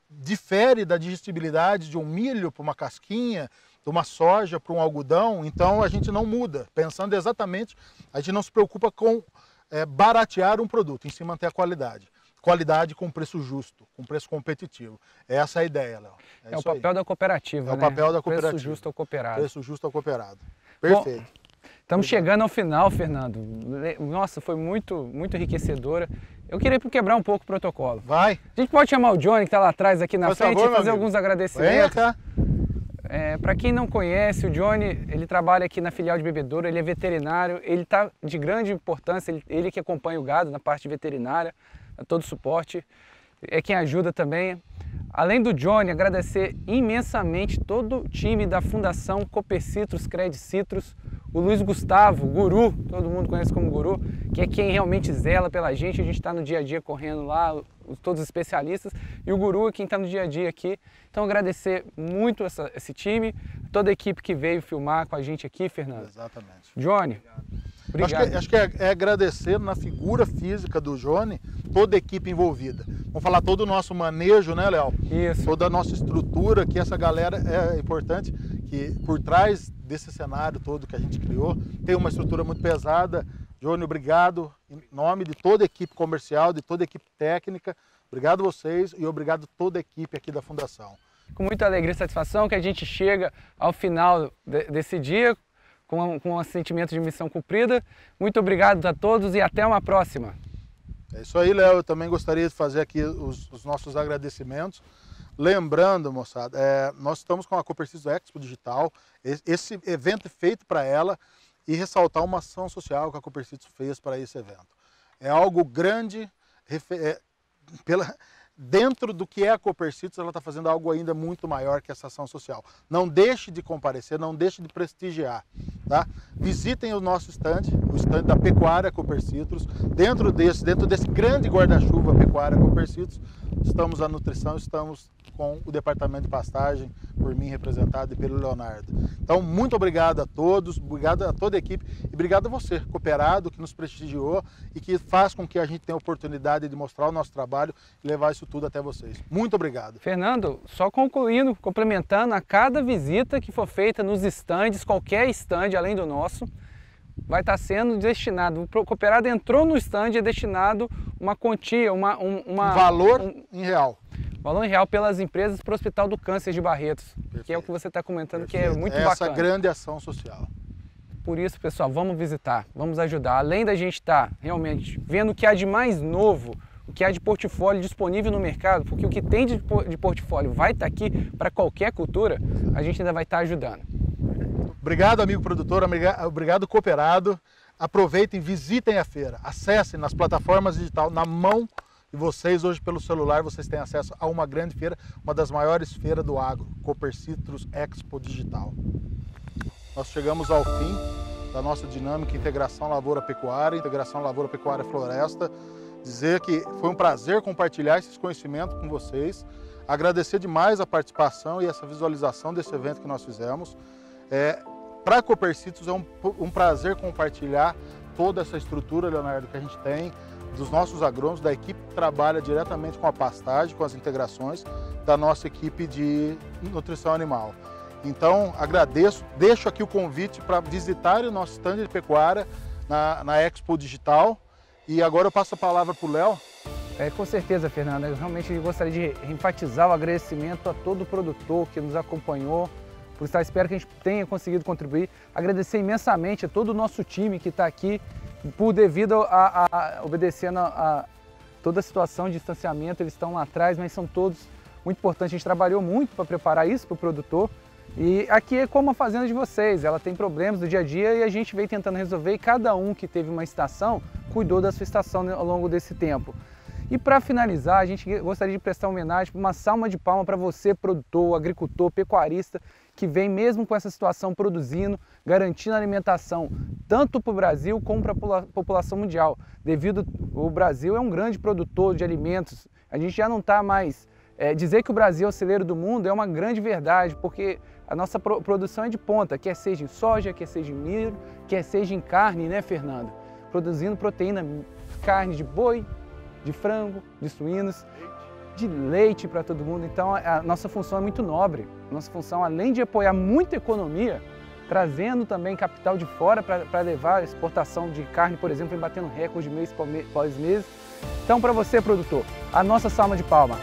difere da digestibilidade de um milho para uma casquinha, de uma soja para um algodão, então a gente não muda, pensando exatamente, a gente não se preocupa com baratear um produto, em si manter a qualidade. Qualidade com preço justo, com preço competitivo. Essa é a ideia, Léo. É o papel da cooperativa, né? É o papel da cooperativa. Preço justo ao cooperado. Preço justo ao cooperado. Perfeito. Bom, estamos chegando ao final, Fernando. Nossa, foi muito enriquecedora. Eu queria quebrar um pouco o protocolo. Vai. A gente pode chamar o Johnny, que está lá atrás, aqui na frente, favor, e fazer alguns agradecimentos. Venha cá. Para quem não conhece, o Johnny, ele trabalha aqui na filial de bebedouro, ele é veterinário, ele está de grande importância, ele que acompanha o gado na parte veterinária, todo o suporte, é quem ajuda também. Além do Johnny, agradecer imensamente todo o time da Fundação Coopercitrus Cred Citrus, o Luiz Gustavo, o Guru, todo mundo conhece como Guru, que é quem realmente zela pela gente, a gente está no dia a dia correndo lá, todos os especialistas, e o Guru é quem está no dia a dia aqui. Então agradecer muito esse time, toda a equipe que veio filmar com a gente aqui, Fernando. Exatamente. Johnny, obrigado. Acho que é agradecer na figura física do Johnny, toda a equipe envolvida. Vamos falar todo o nosso manejo, né, Léo? Isso. Toda a nossa estrutura, que essa galera é importante, que por trás desse cenário todo que a gente criou, tem uma estrutura muito pesada. Johnny, obrigado em nome de toda a equipe comercial, de toda a equipe técnica. Obrigado a vocês e obrigado a toda a equipe aqui da Fundação. Com muita alegria e satisfação que a gente chega ao final desse dia com um sentimento de missão cumprida. Muito obrigado a todos e até uma próxima. É isso aí, Léo. Eu também gostaria de fazer aqui os nossos agradecimentos. Lembrando, moçada, nós estamos com a Coopercitrus Expo Digital, esse evento é feito para ela, e ressaltar uma ação social que a Coopercitrus fez para esse evento. É algo grande, dentro do que é a Coopercitrus, ela está fazendo algo ainda muito maior que essa ação social. Não deixe de comparecer, não deixe de prestigiar. Tá? Visitem o nosso stand, o stand da Pecuária Coopercitrus. Dentro desse grande guarda-chuva Pecuária Coopercitrus, estamos a nutrição, estamos com o departamento de pastagem, por mim representado e pelo Leonardo. Então, muito obrigado a todos, obrigado a toda a equipe e obrigado a você, cooperado, que nos prestigiou e que faz com que a gente tenha a oportunidade de mostrar o nosso trabalho e levar isso tudo até vocês. Muito obrigado. Fernando, só concluindo, complementando, a cada visita que for feita nos estandes, qualquer estande além do nosso, vai estar sendo destinado, o cooperado entrou no stand, é destinado uma quantia, um valor em real. Valor em real pelas empresas para o Hospital do Câncer de Barretos, Perfeito. Que é o que você está comentando, Perfeito. Que é muito essa bacana. Essa grande ação social. Por isso, pessoal, vamos visitar, vamos ajudar. Além da gente estar realmente vendo o que há de mais novo, o que há de portfólio disponível no mercado, porque o que tem de portfólio vai estar aqui para qualquer cultura, a gente ainda vai estar ajudando. Obrigado, amigo produtor, obrigado, cooperado. Aproveitem, visitem a feira, acessem nas plataformas digitais, na mão de vocês, hoje pelo celular, vocês têm acesso a uma grande feira, uma das maiores feiras do agro, Coopercitrus Expo Digital. Nós chegamos ao fim da nossa dinâmica Integração Lavoura-Pecuária, Integração Lavoura-Pecuária-Floresta. Dizer que foi um prazer compartilhar esses conhecimentos com vocês, agradecer demais a participação e essa visualização desse evento que nós fizemos. Para a Coopercitrus é um prazer compartilhar toda essa estrutura, Leonardo, que a gente tem, dos nossos agrônomos, da equipe que trabalha diretamente com a pastagem, com as integrações, da nossa equipe de nutrição animal. Então, agradeço, deixo aqui o convite para visitar o nosso stand de pecuária na Expo Digital. E agora eu passo a palavra para o Léo. Com certeza, Fernando. Eu realmente gostaria de enfatizar o agradecimento a todo produtor que nos acompanhou, por estar, espero que a gente tenha conseguido contribuir. Agradecer imensamente a todo o nosso time que está aqui, devido a obedecendo a toda a situação de distanciamento, eles estão lá atrás, mas são todos muito importantes. A gente trabalhou muito para preparar isso para o produtor. E aqui é como a fazenda de vocês, ela tem problemas do dia a dia e a gente veio tentando resolver, e cada um que teve uma estação cuidou da sua estação ao longo desse tempo. E para finalizar, a gente gostaria de prestar homenagem, uma salva de palma para você, produtor, agricultor, pecuarista, que vem mesmo com essa situação produzindo, garantindo alimentação tanto para o Brasil como para a população mundial. Devido ao Brasil é um grande produtor de alimentos, a gente já não está mais... dizer que o Brasil é o celeiro do mundo é uma grande verdade, porque a nossa produção é de ponta, quer seja em soja, quer seja em milho, quer seja em carne, né, Fernando? Produzindo proteína, carne de boi, de frango, de suínos, de leite para todo mundo. Então a nossa função é muito nobre. Nossa função, além de apoiar muita economia, trazendo também capital de fora para levar a exportação de carne, por exemplo, vem batendo recorde mês após mês. Então, para você, produtor, a nossa salva de palma.